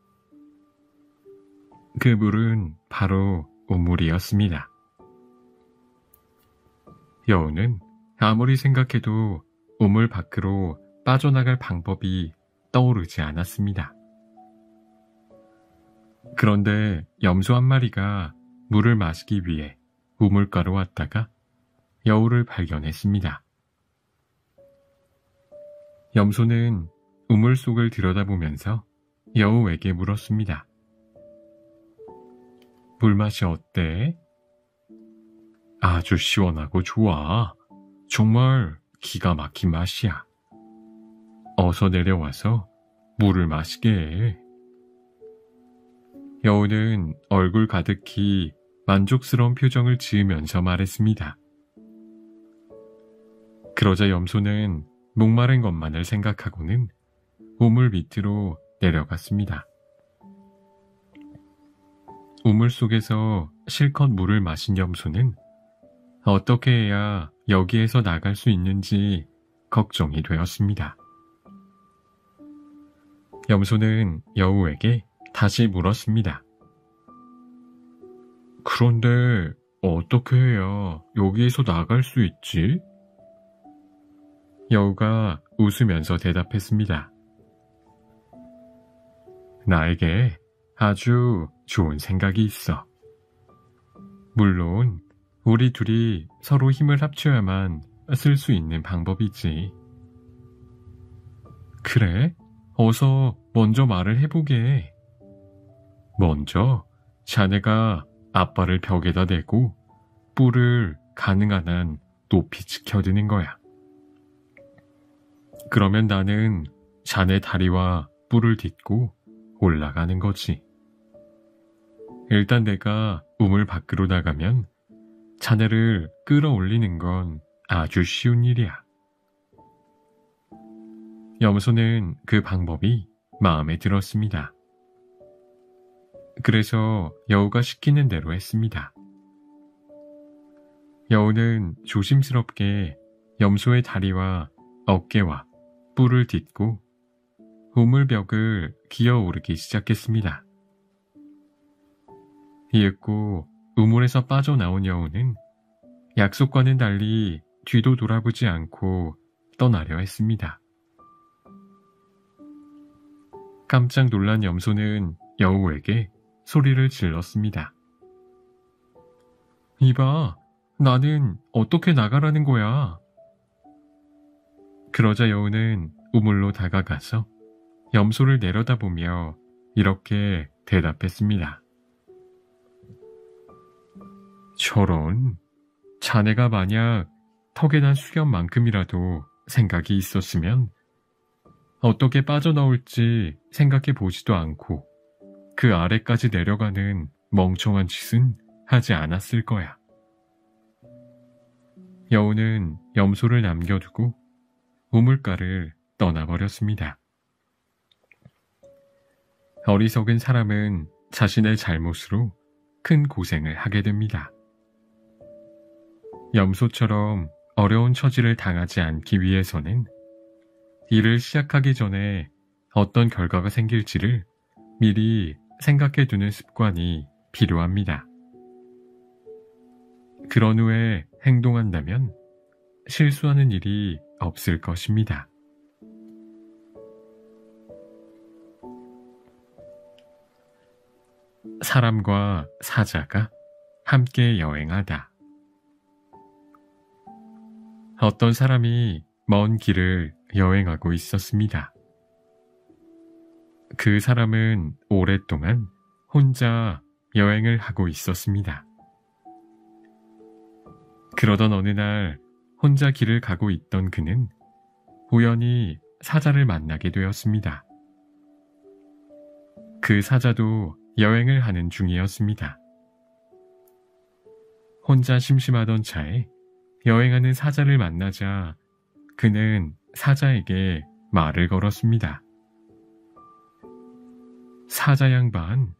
Speaker 1: 그 물은 바로 우물이었습니다. 여우는 아무리 생각해도 우물 밖으로 빠져나갈 방법이 떠오르지 않았습니다. 그런데 염소 한 마리가 물을 마시기 위해 우물가로 왔다가 여우를 발견했습니다. 염소는 우물 속을 들여다보면서 여우에게 물었습니다. 물맛이 어때? 아주 시원하고 좋아. 정말 기가 막힌 맛이야. 어서 내려와서 물을 마시게 해. 여우는 얼굴 가득히 만족스러운 표정을 지으면서 말했습니다. 그러자 염소는 목마른 것만을 생각하고는 우물 밑으로 내려갔습니다. 우물 속에서 실컷 물을 마신 염소는 어떻게 해야 여기에서 나갈 수 있는지 걱정이 되었습니다. 염소는 여우에게 다시 물었습니다. 그런데 어떻게 해야 여기에서 나갈 수 있지? 여우가 웃으면서 대답했습니다. 나에게 아주 좋은 생각이 있어. 물론 우리 둘이 서로 힘을 합쳐야만 쓸 수 있는 방법이지. 그래? 어서 먼저 말을 해보게. 먼저 자네가 앞발을 벽에다 대고 뿔을 가능한 한 높이 치켜드는 거야. 그러면 나는 자네 다리와 뿔을 딛고 올라가는 거지. 일단 내가 우물 밖으로 나가면 자네를 끌어올리는 건 아주 쉬운 일이야. 염소는 그 방법이 마음에 들었습니다. 그래서 여우가 시키는 대로 했습니다. 여우는 조심스럽게 염소의 다리와 어깨와 뿔을 딛고 우물벽을 기어오르기 시작했습니다. 이윽고 우물에서 빠져나온 여우는 약속과는 달리 뒤도 돌아보지 않고 떠나려 했습니다. 깜짝 놀란 염소는 여우에게 소리를 질렀습니다. 이봐, 나는 어떻게 나가라는 거야? 그러자 여우는 우물로 다가가서 염소를 내려다보며 이렇게 대답했습니다. 저런, 자네가 만약 턱에 난 수염만큼이라도 생각이 있었으면 어떻게 빠져나올지 생각해 보지도 않고 그 아래까지 내려가는 멍청한 짓은 하지 않았을 거야. 여우는 염소를 남겨두고 우물가를 떠나버렸습니다. 어리석은 사람은 자신의 잘못으로 큰 고생을 하게 됩니다. 염소처럼 어려운 처지를 당하지 않기 위해서는 일을 시작하기 전에 어떤 결과가 생길지를 미리 생각해 두는 습관이 필요합니다. 그런 후에 행동한다면 실수하는 일이 없을 것입니다. 사람과 사자가 함께 여행하다. 어떤 사람이 먼 길을 여행하고 있었습니다. 그 사람은 오랫동안 혼자 여행을 하고 있었습니다. 그러던 어느 날 혼자 길을 가고 있던 그는 우연히 사자를 만나게 되었습니다. 그 사자도 여행을 하는 중이었습니다. 혼자 심심하던 차에 여행하는 사자를 만나자 그는 사자에게 말을 걸었습니다. 사자 양반,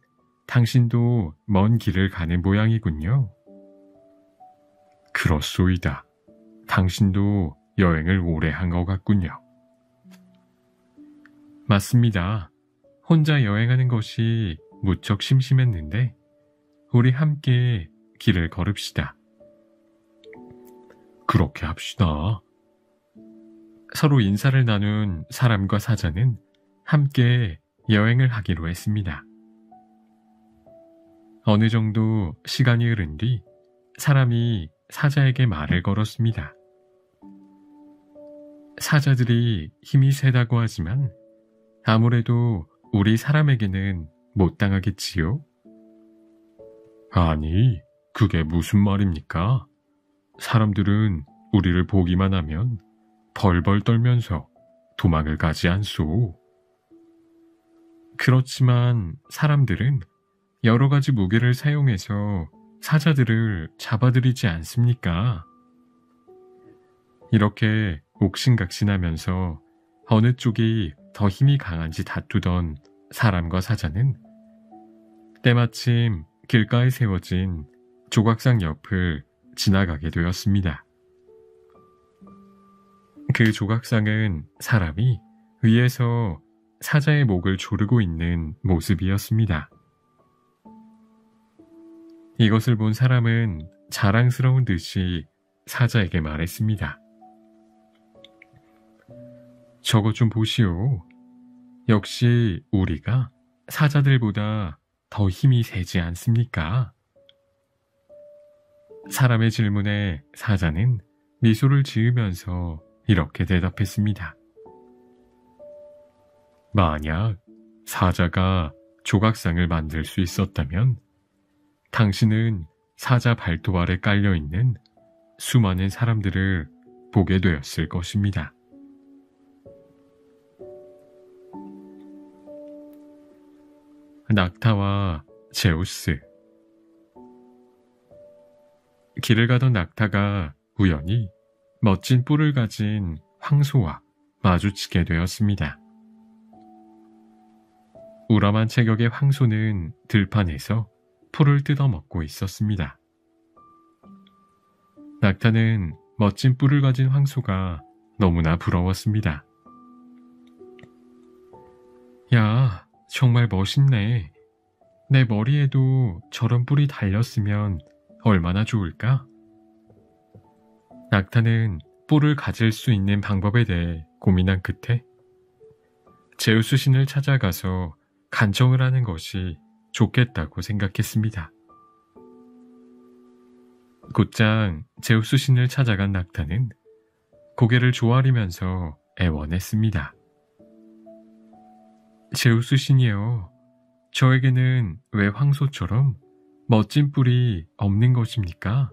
Speaker 1: 당신도 먼 길을 가는 모양이군요. 그렇소이다. 당신도 여행을 오래 한 것 같군요. 맞습니다. 혼자 여행하는 것이 무척 심심했는데 우리 함께 길을 걸읍시다. 그렇게 합시다. 서로 인사를 나눈 사람과 사자는 함께 여행을 하기로 했습니다. 어느 정도 시간이 흐른 뒤 사람이 사자에게 말을 걸었습니다. 사자들이 힘이 세다고 하지만 아무래도 우리 사람에게는 못 당하겠지요? 아니, 그게 무슨 말입니까? 사람들은 우리를 보기만 하면 벌벌 떨면서 도망을 가지 않소. 그렇지만 사람들은 여러 가지 무게를 사용해서 사자들을 잡아들이지 않습니까? 이렇게 옥신각신하면서 어느 쪽이 더 힘이 강한지 다투던 사람과 사자는 때마침 길가에 세워진 조각상 옆을 지나가게 되었습니다. 그 조각상은 사람이 위에서 사자의 목을 조르고 있는 모습이었습니다. 이것을 본 사람은 자랑스러운 듯이 사자에게 말했습니다. 저것 좀 보시오. 역시 우리가 사자들보다 더 힘이 세지 않습니까? 사람의 질문에 사자는 미소를 지으면서 이렇게 대답했습니다. 만약 사자가 조각상을 만들 수 있었다면 당신은 사자 발톱 아래 깔려있는 수많은 사람들을 보게 되었을 것입니다. 낙타와 제우스. 길을 가던 낙타가 우연히 멋진 뿔을 가진 황소와 마주치게 되었습니다. 우람한 체격의 황소는 들판에서 풀을 뜯어먹고 있었습니다. 낙타는 멋진 뿔을 가진 황소가 너무나 부러웠습니다. 야, 정말 멋있네. 내 머리에도 저런 뿔이 달렸으면 얼마나 좋을까? 낙타는 뿔을 가질 수 있는 방법에 대해 고민한 끝에 제우스 신을 찾아가서 간청을 하는 것이 좋겠다고 생각했습니다. 곧장 제우스 신을 찾아간 낙타는 고개를 조아리면서 애원했습니다. 제우스 신이여, 저에게는 왜 황소처럼 멋진 뿔이 없는 것입니까?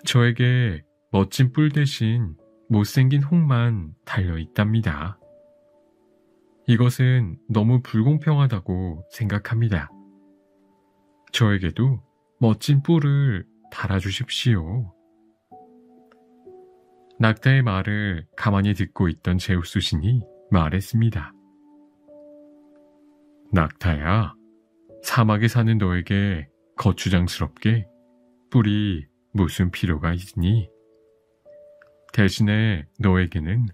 Speaker 1: 저에게 멋진 뿔 대신 못생긴 혹만 달려 있답니다. 이것은 너무 불공평하다고 생각합니다. 저에게도 멋진 뿔을 달아주십시오. 낙타의 말을 가만히 듣고 있던 제우스 신이 말했습니다. 낙타야, 사막에 사는 너에게 거추장스럽게 뿔이 무슨 필요가 있니? 대신에 너에게는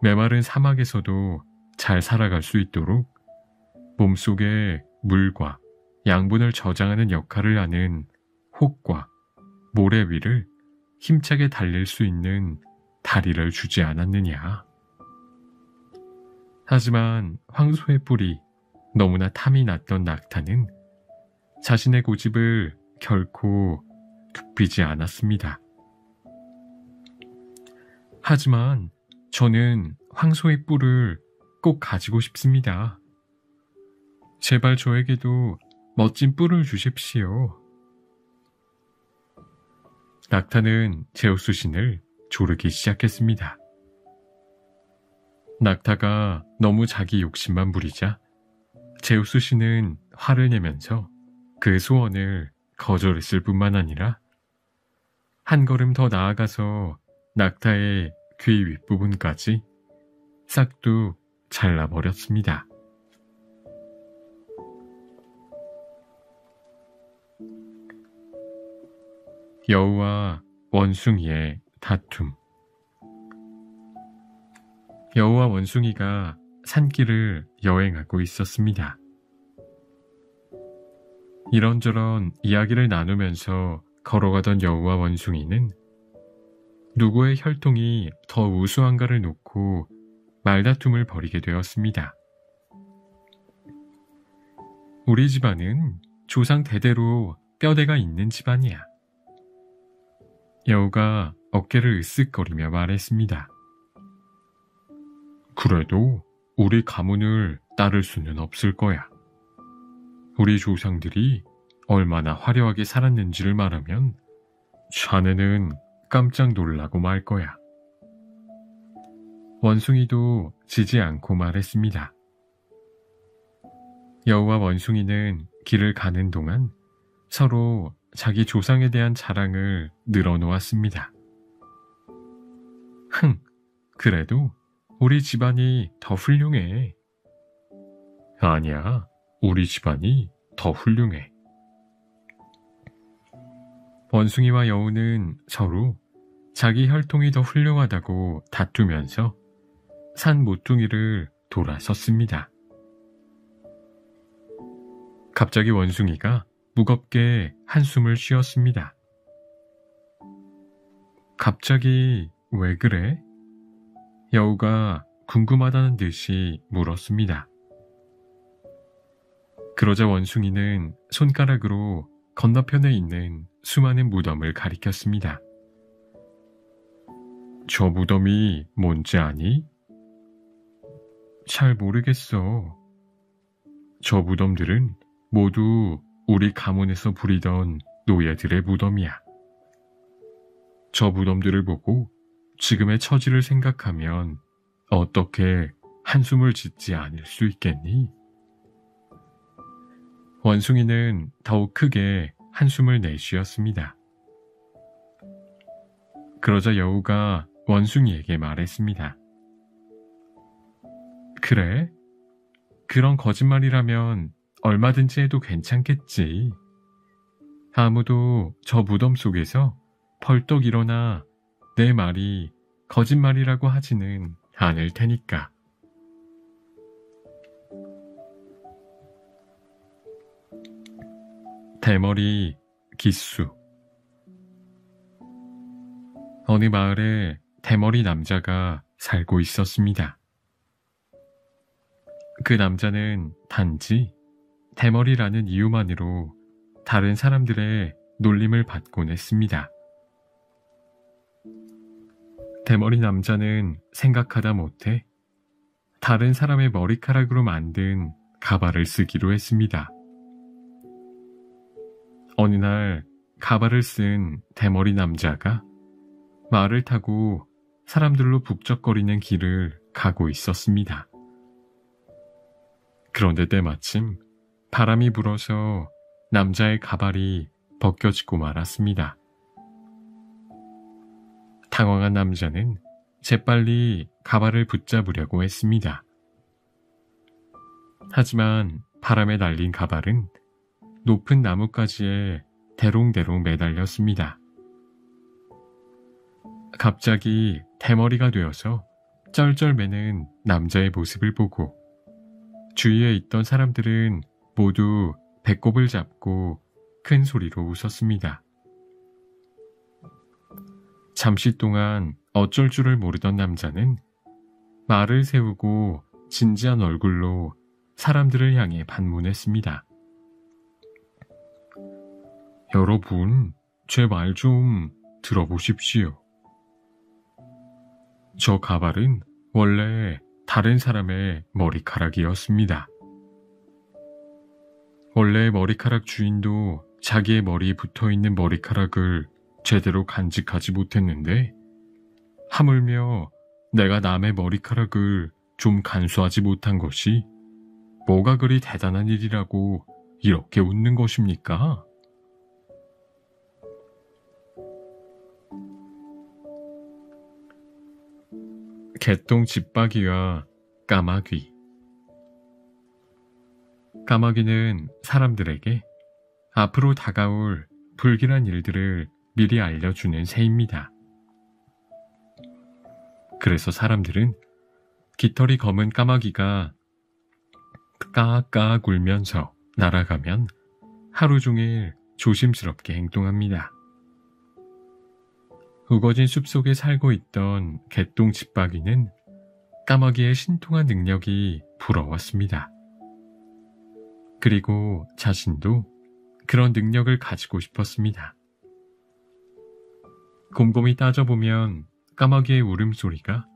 Speaker 1: 메마른 사막에서도 잘 살아갈 수 있도록 몸속에 물과 양분을 저장하는 역할을 하는 혹과 모래 위를 힘차게 달릴 수 있는 다리를 주지 않았느냐. 하지만 황소의 뿔이 너무나 탐이 났던 낙타는 자신의 고집을 결코 굽히지 않았습니다. 하지만 저는 황소의 뿔을 꼭 가지고 싶습니다. 제발 저에게도 멋진 뿔을 주십시오. 낙타는 제우스 신을 조르기 시작했습니다. 낙타가 너무 자기 욕심만 부리자 제우스 신은 화를 내면서 그 소원을 거절했을 뿐만 아니라 한 걸음 더 나아가서 낙타의 귀 윗부분까지 싹둑 잘라버렸습니다. 여우와 원숭이의 다툼. 여우와 원숭이가 산길을 여행하고 있었습니다. 이런저런 이야기를 나누면서 걸어가던 여우와 원숭이는 누구의 혈통이 더 우수한가를 놓고 말다툼을 벌이게 되었습니다. 우리 집안은 조상 대대로 뼈대가 있는 집안이야. 여우가 어깨를 으쓱거리며 말했습니다. 그래도 우리 가문을 따를 수는 없을 거야. 우리 조상들이 얼마나 화려하게 살았는지를 말하면 자네는 깜짝 놀라고 말 거야. 원숭이도 지지 않고 말했습니다. 여우와 원숭이는 길을 가는 동안 서로 자기 조상에 대한 자랑을 늘어놓았습니다. 그래도 우리 집안이 더 훌륭해. 아니야, 우리 집안이 더 훌륭해. 원숭이와 여우는 서로 자기 혈통이 더 훌륭하다고 다투면서 산 모퉁이를 돌아섰습니다. 갑자기 원숭이가 무겁게 한숨을 쉬었습니다. 갑자기 왜 그래? 여우가 궁금하다는 듯이 물었습니다. 그러자 원숭이는 손가락으로 건너편에 있는 수많은 무덤을 가리켰습니다. 저 무덤이 뭔지 아니? 잘 모르겠어. 저 무덤들은 모두 우리 가문에서 부리던 노예들의 무덤이야. 저 무덤들을 보고 지금의 처지를 생각하면 어떻게 한숨을 짓지 않을 수 있겠니? 원숭이는 더욱 크게 한숨을 내쉬었습니다. 그러자 여우가 원숭이에게 말했습니다. 그래? 그런 거짓말이라면 얼마든지 해도 괜찮겠지. 아무도 저 무덤 속에서 벌떡 일어나 내 말이 거짓말이라고 하지는 않을 테니까. 대머리 기수. 어느 마을에 대머리 남자가 살고 있었습니다. 그 남자는 단지 대머리라는 이유만으로 다른 사람들의 놀림을 받곤 했습니다. 대머리 남자는 생각하다 못해 다른 사람의 머리카락으로 만든 가발을 쓰기로 했습니다. 어느 날 가발을 쓴 대머리 남자가 말을 타고 사람들로 북적거리는 길을 가고 있었습니다. 그런데 때마침 바람이 불어서 남자의 가발이 벗겨지고 말았습니다. 당황한 남자는 재빨리 가발을 붙잡으려고 했습니다. 하지만 바람에 날린 가발은 높은 나뭇가지에 대롱대롱 매달렸습니다. 갑자기 대머리가 되어서 쩔쩔매는 남자의 모습을 보고 주위에 있던 사람들은 모두 배꼽을 잡고 큰 소리로 웃었습니다. 잠시 동안 어쩔 줄을 모르던 남자는 말을 세우고 진지한 얼굴로 사람들을 향해 반문했습니다. 여러분, 제 말 좀 들어보십시오. 저 가발은 원래 다른 사람의 머리카락이었습니다. 원래 머리카락 주인도 자기의 머리에 붙어있는 머리카락을 제대로 간직하지 못했는데 하물며 내가 남의 머리카락을 좀 간수하지 못한 것이 뭐가 그리 대단한 일이라고 이렇게 웃는 것입니까? 개똥 집박이와 까마귀. 까마귀는 사람들에게 앞으로 다가올 불길한 일들을 미리 알려주는 새입니다. 그래서 사람들은 깃털이 검은 까마귀가 까까 굴면서 날아가면 하루 종일 조심스럽게 행동합니다. 우거진 숲속에 살고 있던 개똥 집박이는 까마귀의 신통한 능력이 부러웠습니다. 그리고 자신도 그런 능력을 가지고 싶었습니다. 곰곰이 따져보면 까마귀의 울음소리가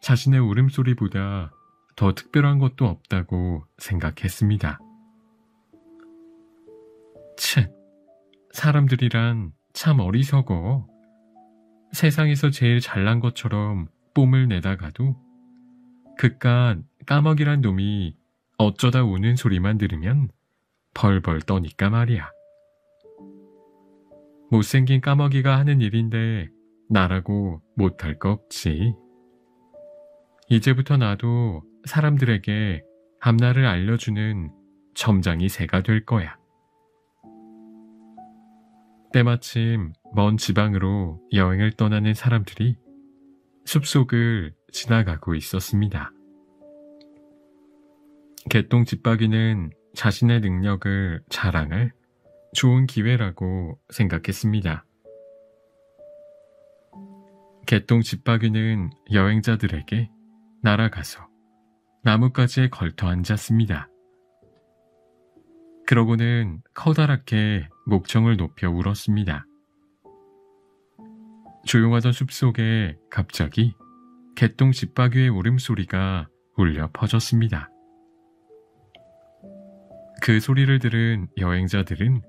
Speaker 1: 자신의 울음소리보다 더 특별한 것도 없다고 생각했습니다. 쳇, 사람들이란 참 어리석어. 세상에서 제일 잘난 것처럼 뽐을 내다가도 그깟 까마귀란 놈이 어쩌다 우는 소리만 들으면 벌벌 떠니까 말이야. 못생긴 까마귀가 하는 일인데 나라고 못할 거 없지. 이제부터 나도 사람들에게 앞날을 알려주는 점장이 새가 될 거야. 때마침 먼 지방으로 여행을 떠나는 사람들이 숲속을 지나가고 있었습니다. 개똥 집박이는 자신의 능력을 자랑할 좋은 기회라고 생각했습니다. 개똥 집박이는 여행자들에게 날아가서 나뭇가지에 걸터 앉았습니다. 그러고는 커다랗게 목청을 높여 울었습니다. 조용하던 숲속에 갑자기 개똥 집박이의 울음소리가 울려 퍼졌습니다. 그 소리를 들은 여행자들은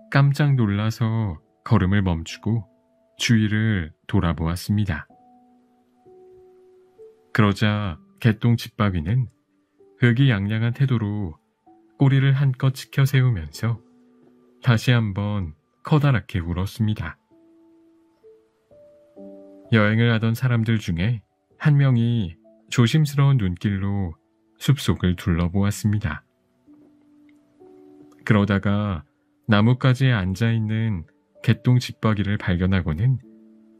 Speaker 1: 깜짝 놀라서 걸음을 멈추고 주위를 돌아보았습니다. 그러자 개똥 집박이는 의기양양한 태도로 꼬리를 한껏 치켜 세우면서 다시 한번 커다랗게 울었습니다. 여행을 하던 사람들 중에 한 명이 조심스러운 눈길로 숲속을 둘러보았습니다. 그러다가 나뭇가지에 앉아있는 개똥 집박이를 발견하고는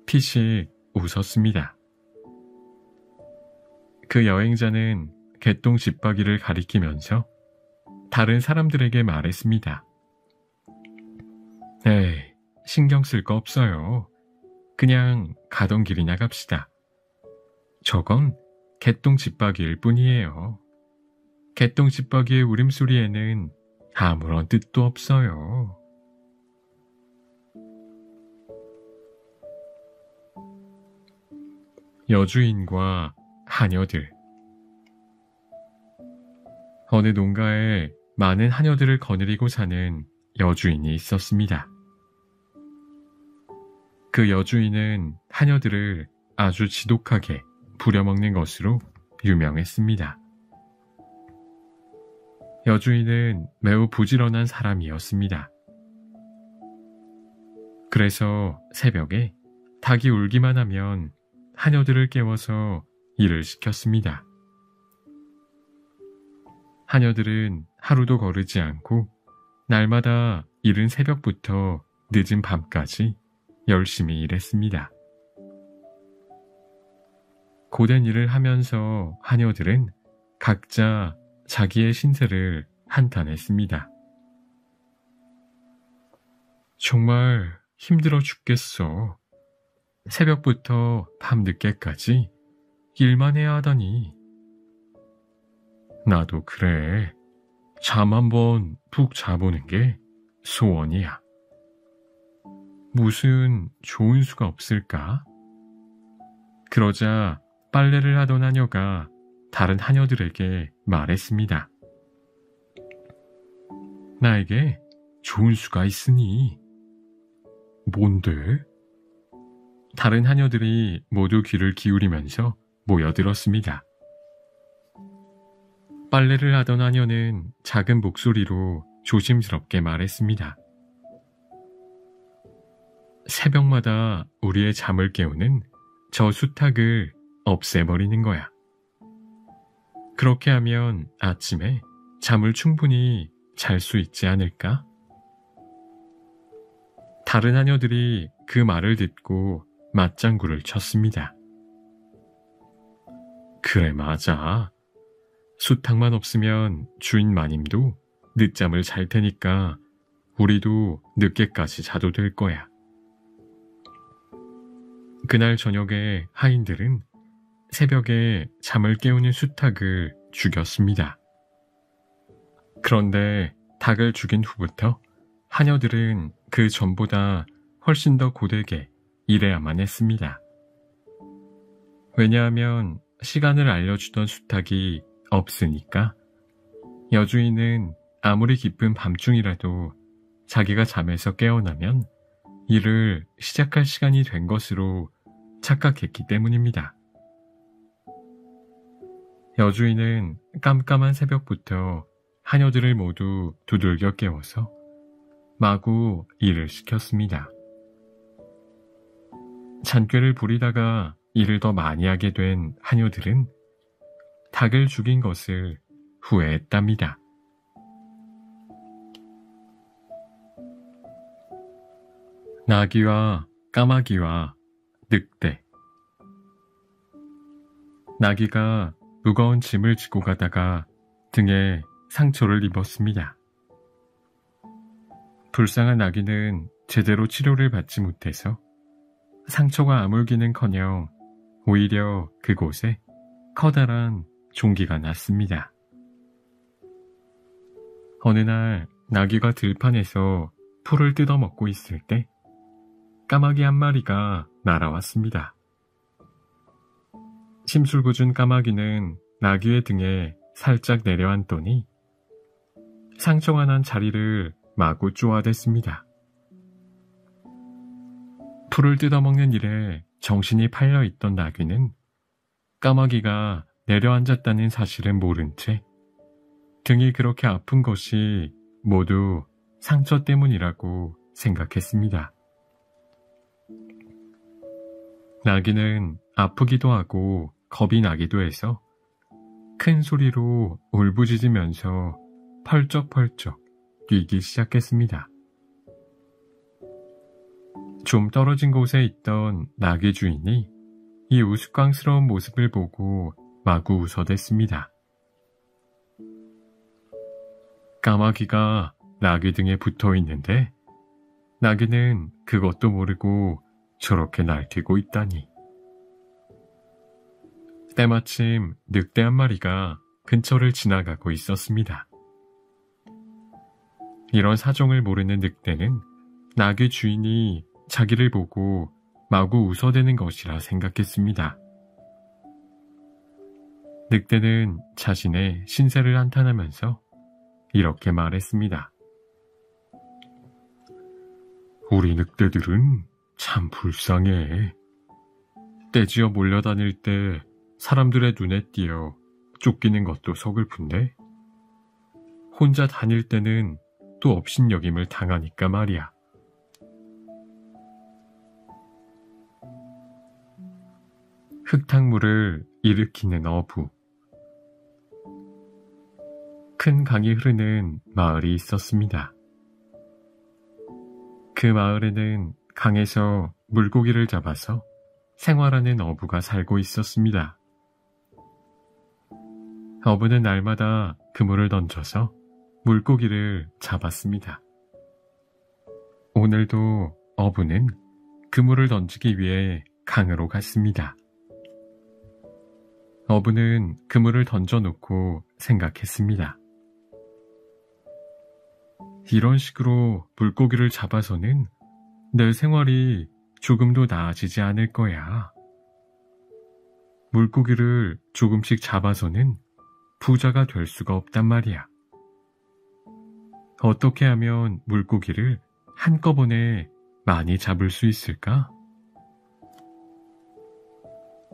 Speaker 1: 피식 웃었습니다. 그 여행자는 개똥 집박이를 가리키면서 다른 사람들에게 말했습니다. 에이, 신경 쓸 거 없어요. 그냥 가던 길이나 갑시다. 저건 개똥 집박이일 뿐이에요. 개똥 집박이의 울음소리에는 아무런 뜻도 없어요. 여주인과 하녀들. 어느 농가에 많은 하녀들을 거느리고 사는 여주인이 있었습니다. 그 여주인은 하녀들을 아주 지독하게 부려먹는 것으로 유명했습니다. 여주인은 매우 부지런한 사람이었습니다. 그래서 새벽에 닭이 울기만 하면 하녀들을 깨워서 일을 시켰습니다. 하녀들은 하루도 거르지 않고 날마다 이른 새벽부터 늦은 밤까지 열심히 일했습니다. 고된 일을 하면서 하녀들은 각자 자기의 신세를 한탄했습니다. 정말 힘들어 죽겠어. 새벽부터 밤늦게까지 일만 해야 하다니. 나도 그래. 잠 한번 푹 자보는 게 소원이야. 무슨 좋은 수가 없을까? 그러자 빨래를 하던 하녀가 다른 하녀들에게 말했습니다. 나에게 좋은 수가 있으니. 뭔데? 다른 하녀들이 모두 귀를 기울이면서 모여들었습니다. 빨래를 하던 하녀는 작은 목소리로 조심스럽게 말했습니다. 새벽마다 우리의 잠을 깨우는 저 수탉을 없애버리는 거야. 그렇게 하면 아침에 잠을 충분히 잘 수 있지 않을까? 다른 하녀들이 그 말을 듣고 맞장구를 쳤습니다. 그래, 맞아. 수탉만 없으면 주인 마님도 늦잠을 잘 테니까 우리도 늦게까지 자도 될 거야. 그날 저녁에 하인들은 새벽에 잠을 깨우는 수탉을 죽였습니다. 그런데 닭을 죽인 후부터 하녀들은 그 전보다 훨씬 더 고되게 일해야만 했습니다. 왜냐하면 시간을 알려주던 수탉이 없으니까 여주인은 아무리 깊은 밤중이라도 자기가 잠에서 깨어나면 일을 시작할 시간이 된 것으로 착각했기 때문입니다. 여주인은 깜깜한 새벽부터 하녀들을 모두 두들겨 깨워서 마구 일을 시켰습니다. 잔꾀를 부리다가 일을 더 많이 하게 된 하녀들은 닭을 죽인 것을 후회했답니다. 나귀와 까마귀와 늑대. 나귀가 무거운 짐을 지고 가다가 등에 상처를 입었습니다. 불쌍한 나귀는 제대로 치료를 받지 못해서 상처가 아물기는커녕 오히려 그곳에 커다란 종기가 났습니다. 어느 날 나귀가 들판에서 풀을 뜯어먹고 있을 때 까마귀 한 마리가 날아왔습니다. 심술궂은 까마귀는 나귀의 등에 살짝 내려앉더니 상처가 난 자리를 마구 쪼아댔습니다. 풀을 뜯어먹는 일에 정신이 팔려있던 나귀는 까마귀가 내려앉았다는 사실은 모른 채 등이 그렇게 아픈 것이 모두 상처 때문이라고 생각했습니다. 나귀는 아프기도 하고 겁이 나기도 해서 큰 소리로 울부짖으면서 펄쩍펄쩍 뛰기 시작했습니다. 좀 떨어진 곳에 있던 나귀 주인이 이 우스꽝스러운 모습을 보고 마구 웃어댔습니다. 까마귀가 나귀 등에 붙어 있는데 나귀는 그것도 모르고 저렇게 날뛰고 있다니. 때마침 늑대 한 마리가 근처를 지나가고 있었습니다. 이런 사정을 모르는 늑대는 나귀 주인이 자기를 보고 마구 웃어대는 것이라 생각했습니다. 늑대는 자신의 신세를 한탄하면서 이렇게 말했습니다. 우리 늑대들은 참 불쌍해. 떼지어 몰려다닐 때 사람들의 눈에 띄어 쫓기는 것도 서글픈데 혼자 다닐 때는 또 업신여김을 당하니까 말이야. 흙탕물을 일으키는 어부. 큰 강이 흐르는 마을이 있었습니다. 그 마을에는 강에서 물고기를 잡아서 생활하는 어부가 살고 있었습니다. 어부는 날마다 그물을 던져서 물고기를 잡았습니다. 오늘도 어부는 그물을 던지기 위해 강으로 갔습니다. 어부는 그물을 던져놓고 생각했습니다. 이런 식으로 물고기를 잡아서는 내 생활이 조금도 나아지지 않을 거야. 물고기를 조금씩 잡아서는 부자가 될 수가 없단 말이야. 어떻게 하면 물고기를 한꺼번에 많이 잡을 수 있을까?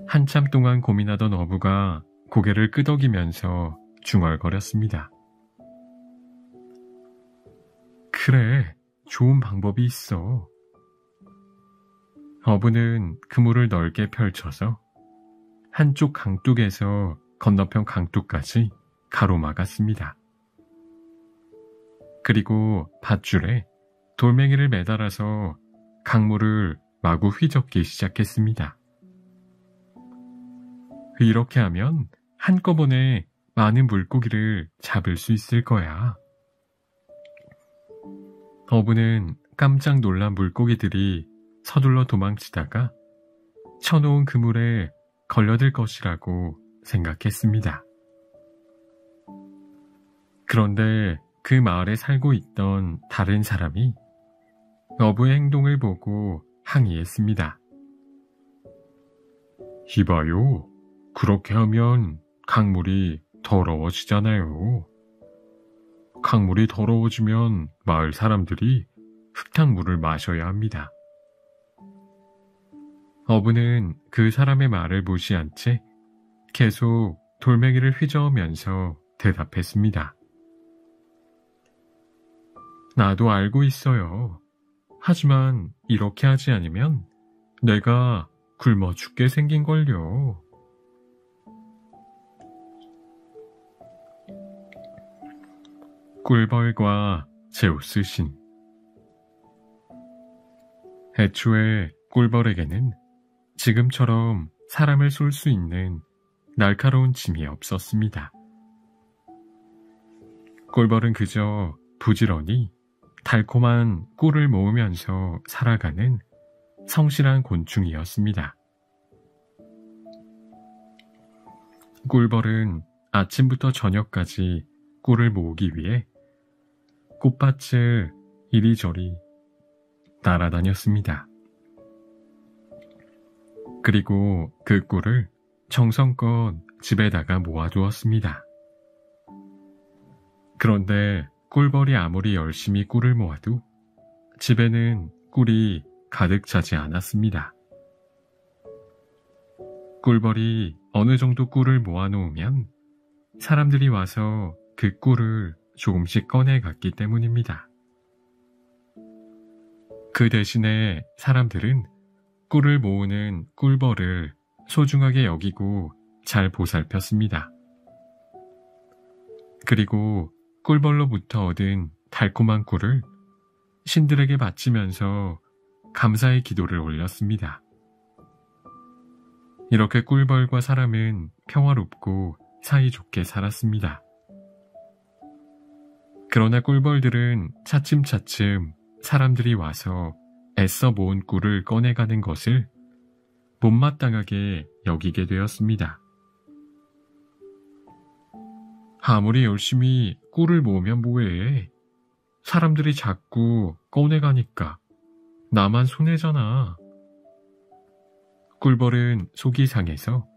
Speaker 1: 한참 동안 고민하던 어부가 고개를 끄덕이면서 중얼거렸습니다. 그래, 좋은 방법이 있어. 어부는 그물을 넓게 펼쳐서 한쪽 강둑에서 건너편 강둑까지 가로막았습니다. 그리고 밧줄에 돌멩이를 매달아서 강물을 마구 휘젓기 시작했습니다. 이렇게 하면 한꺼번에 많은 물고기를 잡을 수 있을 거야. 어부는 깜짝 놀란 물고기들이 서둘러 도망치다가 쳐놓은 그물에 걸려들 것이라고 생각했습니다. 그런데 그 마을에 살고 있던 다른 사람이 어부의 행동을 보고 항의했습니다. 이봐요, 그렇게 하면 강물이 더러워지잖아요. 강물이 더러워지면 마을 사람들이 흙탕물을 마셔야 합니다. 어부는 그 사람의 말을 무시한 채 계속 돌멩이를 휘저으면서 대답했습니다. 나도 알고 있어요. 하지만 이렇게 하지 않으면 내가 굶어 죽게 생긴걸요. 꿀벌과 제우스 신. 애초에 꿀벌에게는 지금처럼 사람을 쏠 수 있는 날카로운 침이 없었습니다. 꿀벌은 그저 부지런히 달콤한 꿀을 모으면서 살아가는 성실한 곤충이었습니다. 꿀벌은 아침부터 저녁까지 꿀을 모으기 위해 꽃밭을 이리저리 날아다녔습니다. 그리고 그 꿀을 정성껏 집에다가 모아두었습니다. 그런데 꿀벌이 아무리 열심히 꿀을 모아도 집에는 꿀이 가득 차지 않았습니다. 꿀벌이 어느 정도 꿀을 모아놓으면 사람들이 와서 그 꿀을 조금씩 꺼내갔기 때문입니다. 그 대신에 사람들은 꿀을 모으는 꿀벌을 소중하게 여기고 잘 보살폈습니다. 그리고 꿀벌로부터 얻은 달콤한 꿀을 신들에게 바치면서 감사의 기도를 올렸습니다. 이렇게 꿀벌과 사람은 평화롭고 사이좋게 살았습니다. 그러나 꿀벌들은 차츰차츰 사람들이 와서 애써 모은 꿀을 꺼내가는 것을 못마땅하게 여기게 되었습니다. 아무리 열심히 꿀을 모으면 뭐해? 사람들이 자꾸 꺼내가니까 나만 손해잖아. 꿀벌은 속이 상해서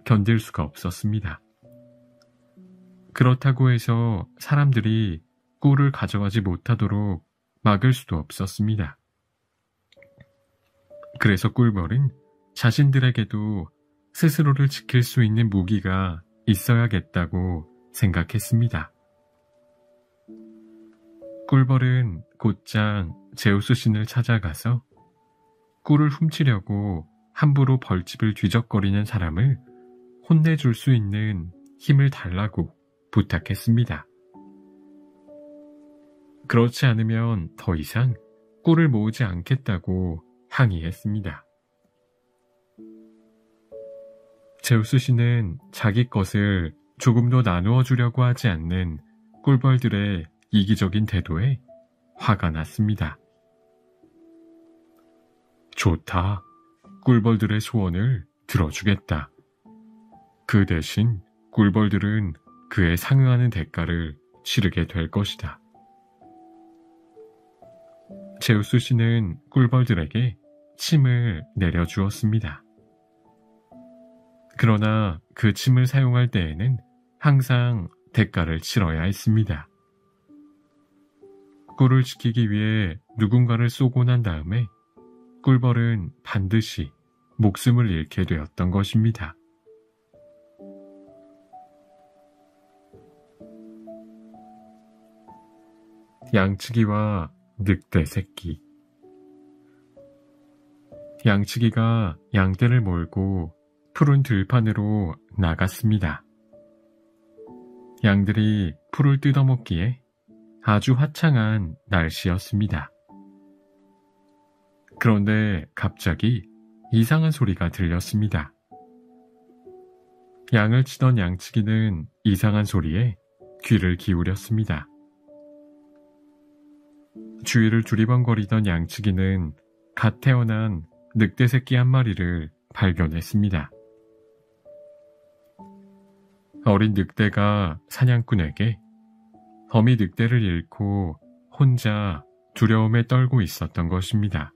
Speaker 1: 견딜 수가 없었습니다. 그렇다고 해서 사람들이 꿀을 가져가지 못하도록 막을 수도 없었습니다. 그래서 꿀벌은 자신들에게도 스스로를 지킬 수 있는 무기가 있어야겠다고 생각했습니다. 꿀벌은 곧장 제우스 신을 찾아가서 꿀을 훔치려고 함부로 벌집을 뒤적거리는 사람을 혼내줄 수 있는 힘을 달라고 부탁했습니다. 그렇지 않으면 더 이상 꿀을 모으지 않겠다고 항의했습니다. 제우스 신은 자기 것을 조금도 나누어 주려고 하지 않는 꿀벌들의 이기적인 태도에 화가 났습니다. 좋다. 꿀벌들의 소원을 들어주겠다. 그 대신 꿀벌들은 그에 상응하는 대가를 치르게 될 것이다. 제우스 씨는 꿀벌들에게 침을 내려주었습니다. 그러나 그 침을 사용할 때에는 항상 대가를 치러야 했습니다. 꿀을 지키기 위해 누군가를 쏘고 난 다음에 꿀벌은 반드시 목숨을 잃게 되었던 것입니다. 양치기와 늑대 새끼. 양치기가 양떼를 몰고 푸른 들판으로 나갔습니다. 양들이 풀을 뜯어먹기에 아주 화창한 날씨였습니다. 그런데 갑자기 이상한 소리가 들렸습니다. 양을 치던 양치기는 이상한 소리에 귀를 기울였습니다. 주위를 두리번거리던 양치기는 갓 태어난 늑대 새끼 한 마리를 발견했습니다. 어린 늑대가 사냥꾼에게 어미 늑대를 잃고 혼자 두려움에 떨고 있었던 것입니다.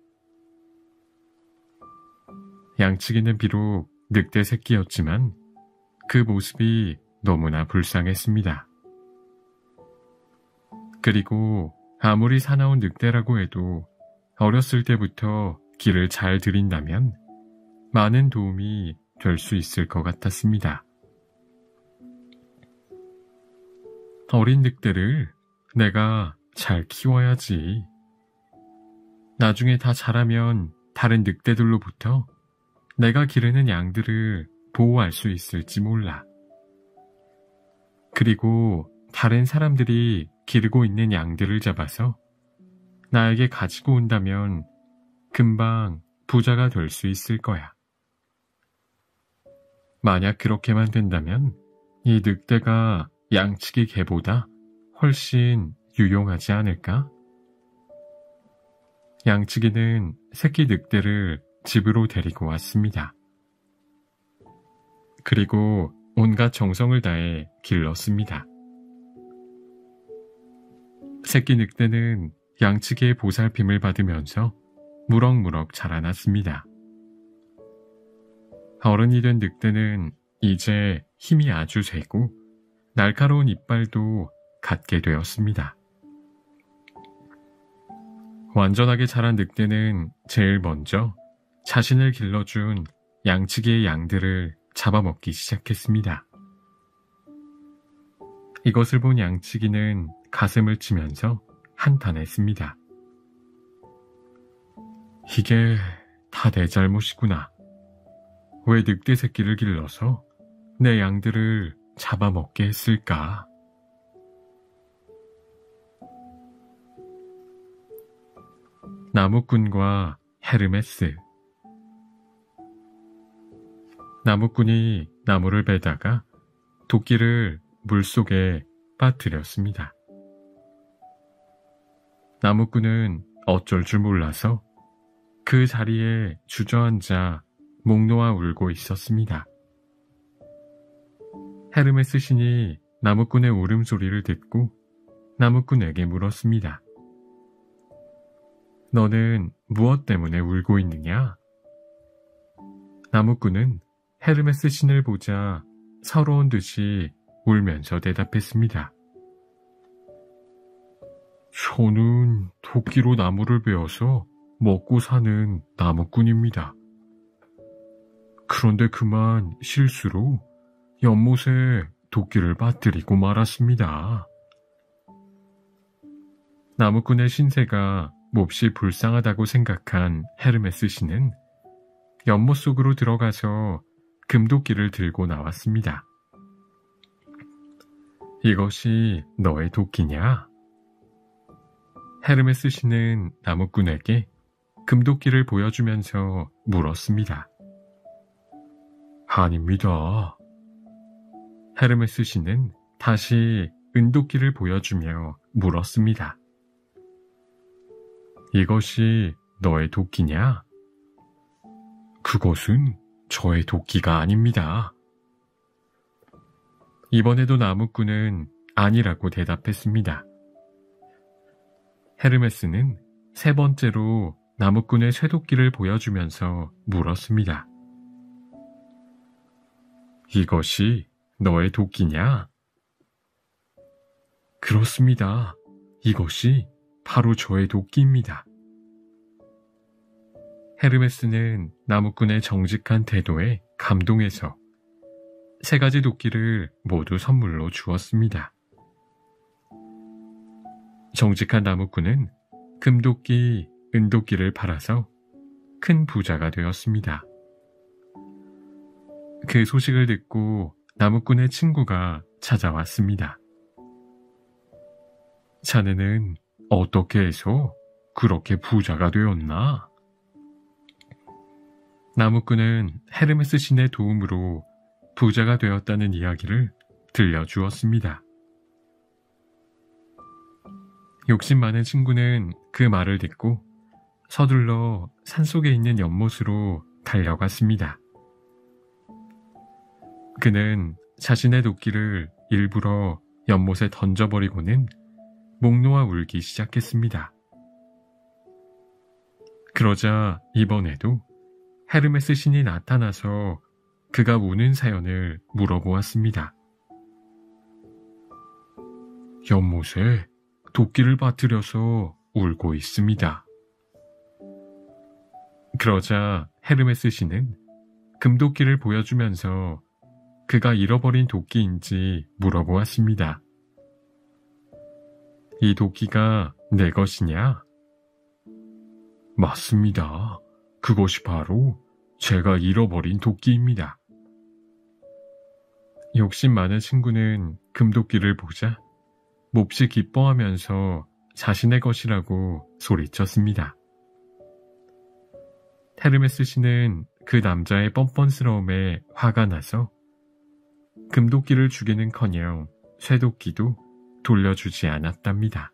Speaker 1: 양치기는 비록 늑대 새끼였지만 그 모습이 너무나 불쌍했습니다. 그리고 아무리 사나운 늑대라고 해도 어렸을 때부터 길을 잘 들인다면 많은 도움이 될 수 있을 것 같았습니다. 어린 늑대를 내가 잘 키워야지. 나중에 다 자라면 다른 늑대들로부터 내가 기르는 양들을 보호할 수 있을지 몰라. 그리고 다른 사람들이 기르고 있는 양들을 잡아서 나에게 가지고 온다면 금방 부자가 될 수 있을 거야. 만약 그렇게만 된다면 이 늑대가 양치기 개보다 훨씬 유용하지 않을까? 양치기는 새끼 늑대를 집으로 데리고 왔습니다. 그리고 온갖 정성을 다해 길렀습니다. 새끼 늑대는 양치기의 보살핌을 받으면서 무럭무럭 자라났습니다. 어른이 된 늑대는 이제 힘이 아주 세고 날카로운 이빨도 갖게 되었습니다. 완전하게 자란 늑대는 제일 먼저 자신을 길러준 양치기의 양들을 잡아먹기 시작했습니다. 이것을 본 양치기는 가슴을 치면서 한탄했습니다. 이게 다 내 잘못이구나. 왜 늑대 새끼를 길러서 내 양들을 잡아먹게 했을까? 나무꾼과 헤르메스. 나무꾼이 나무를 베다가 도끼를 물속에 빠뜨렸습니다. 나무꾼은 어쩔 줄 몰라서 그 자리에 주저앉아 목 놓아 울고 있었습니다. 헤르메스 신이 나무꾼의 울음소리를 듣고 나무꾼에게 물었습니다. 너는 무엇 때문에 울고 있느냐? 나무꾼은 헤르메스 신을 보자 서러운 듯이 울면서 대답했습니다. 저는 도끼로 나무를 베어서 먹고 사는 나무꾼입니다. 그런데 그만 실수로 연못에 도끼를 빠뜨리고 말았습니다. 나무꾼의 신세가 몹시 불쌍하다고 생각한 헤르메스 신은 연못 속으로 들어가서 금도끼를 들고 나왔습니다. 이것이 너의 도끼냐? 헤르메스 신은 나무꾼에게 금도끼를 보여주면서 물었습니다. 아닙니다. 헤르메스 씨는 다시 은도끼를 보여주며 물었습니다. 이것이 너의 도끼냐? 그것은 저의 도끼가 아닙니다. 이번에도 나무꾼은 아니라고 대답했습니다. 헤르메스는 세 번째로 나무꾼의 쇠도끼를 보여주면서 물었습니다. 이것이 너의 도끼냐? 그렇습니다. 이것이 바로 저의 도끼입니다. 헤르메스는 나무꾼의 정직한 태도에 감동해서 세 가지 도끼를 모두 선물로 주었습니다. 정직한 나무꾼은 금도끼, 은도끼를 팔아서 큰 부자가 되었습니다. 그 소식을 듣고 나무꾼의 친구가 찾아왔습니다. 자네는 어떻게 해서 그렇게 부자가 되었나? 나무꾼은 헤르메스 신의 도움으로 부자가 되었다는 이야기를 들려주었습니다. 욕심 많은 친구는 그 말을 듣고 서둘러 산속에 있는 연못으로 달려갔습니다. 그는 자신의 도끼를 일부러 연못에 던져버리고는 목 놓아 울기 시작했습니다. 그러자 이번에도 헤르메스 신이 나타나서 그가 우는 사연을 물어보았습니다. 연못에 도끼를 빠뜨려서 울고 있습니다. 그러자 헤르메스 신은 금도끼를 보여주면서 그가 잃어버린 도끼인지 물어보았습니다. 이 도끼가 내 것이냐? 맞습니다. 그것이 바로 제가 잃어버린 도끼입니다. 욕심 많은 친구는 금도끼를 보자 몹시 기뻐하면서 자신의 것이라고 소리쳤습니다. 헤르메스 씨는 그 남자의 뻔뻔스러움에 화가 나서 금도끼를 주기는커녕 쇠도끼도 돌려주지 않았답니다.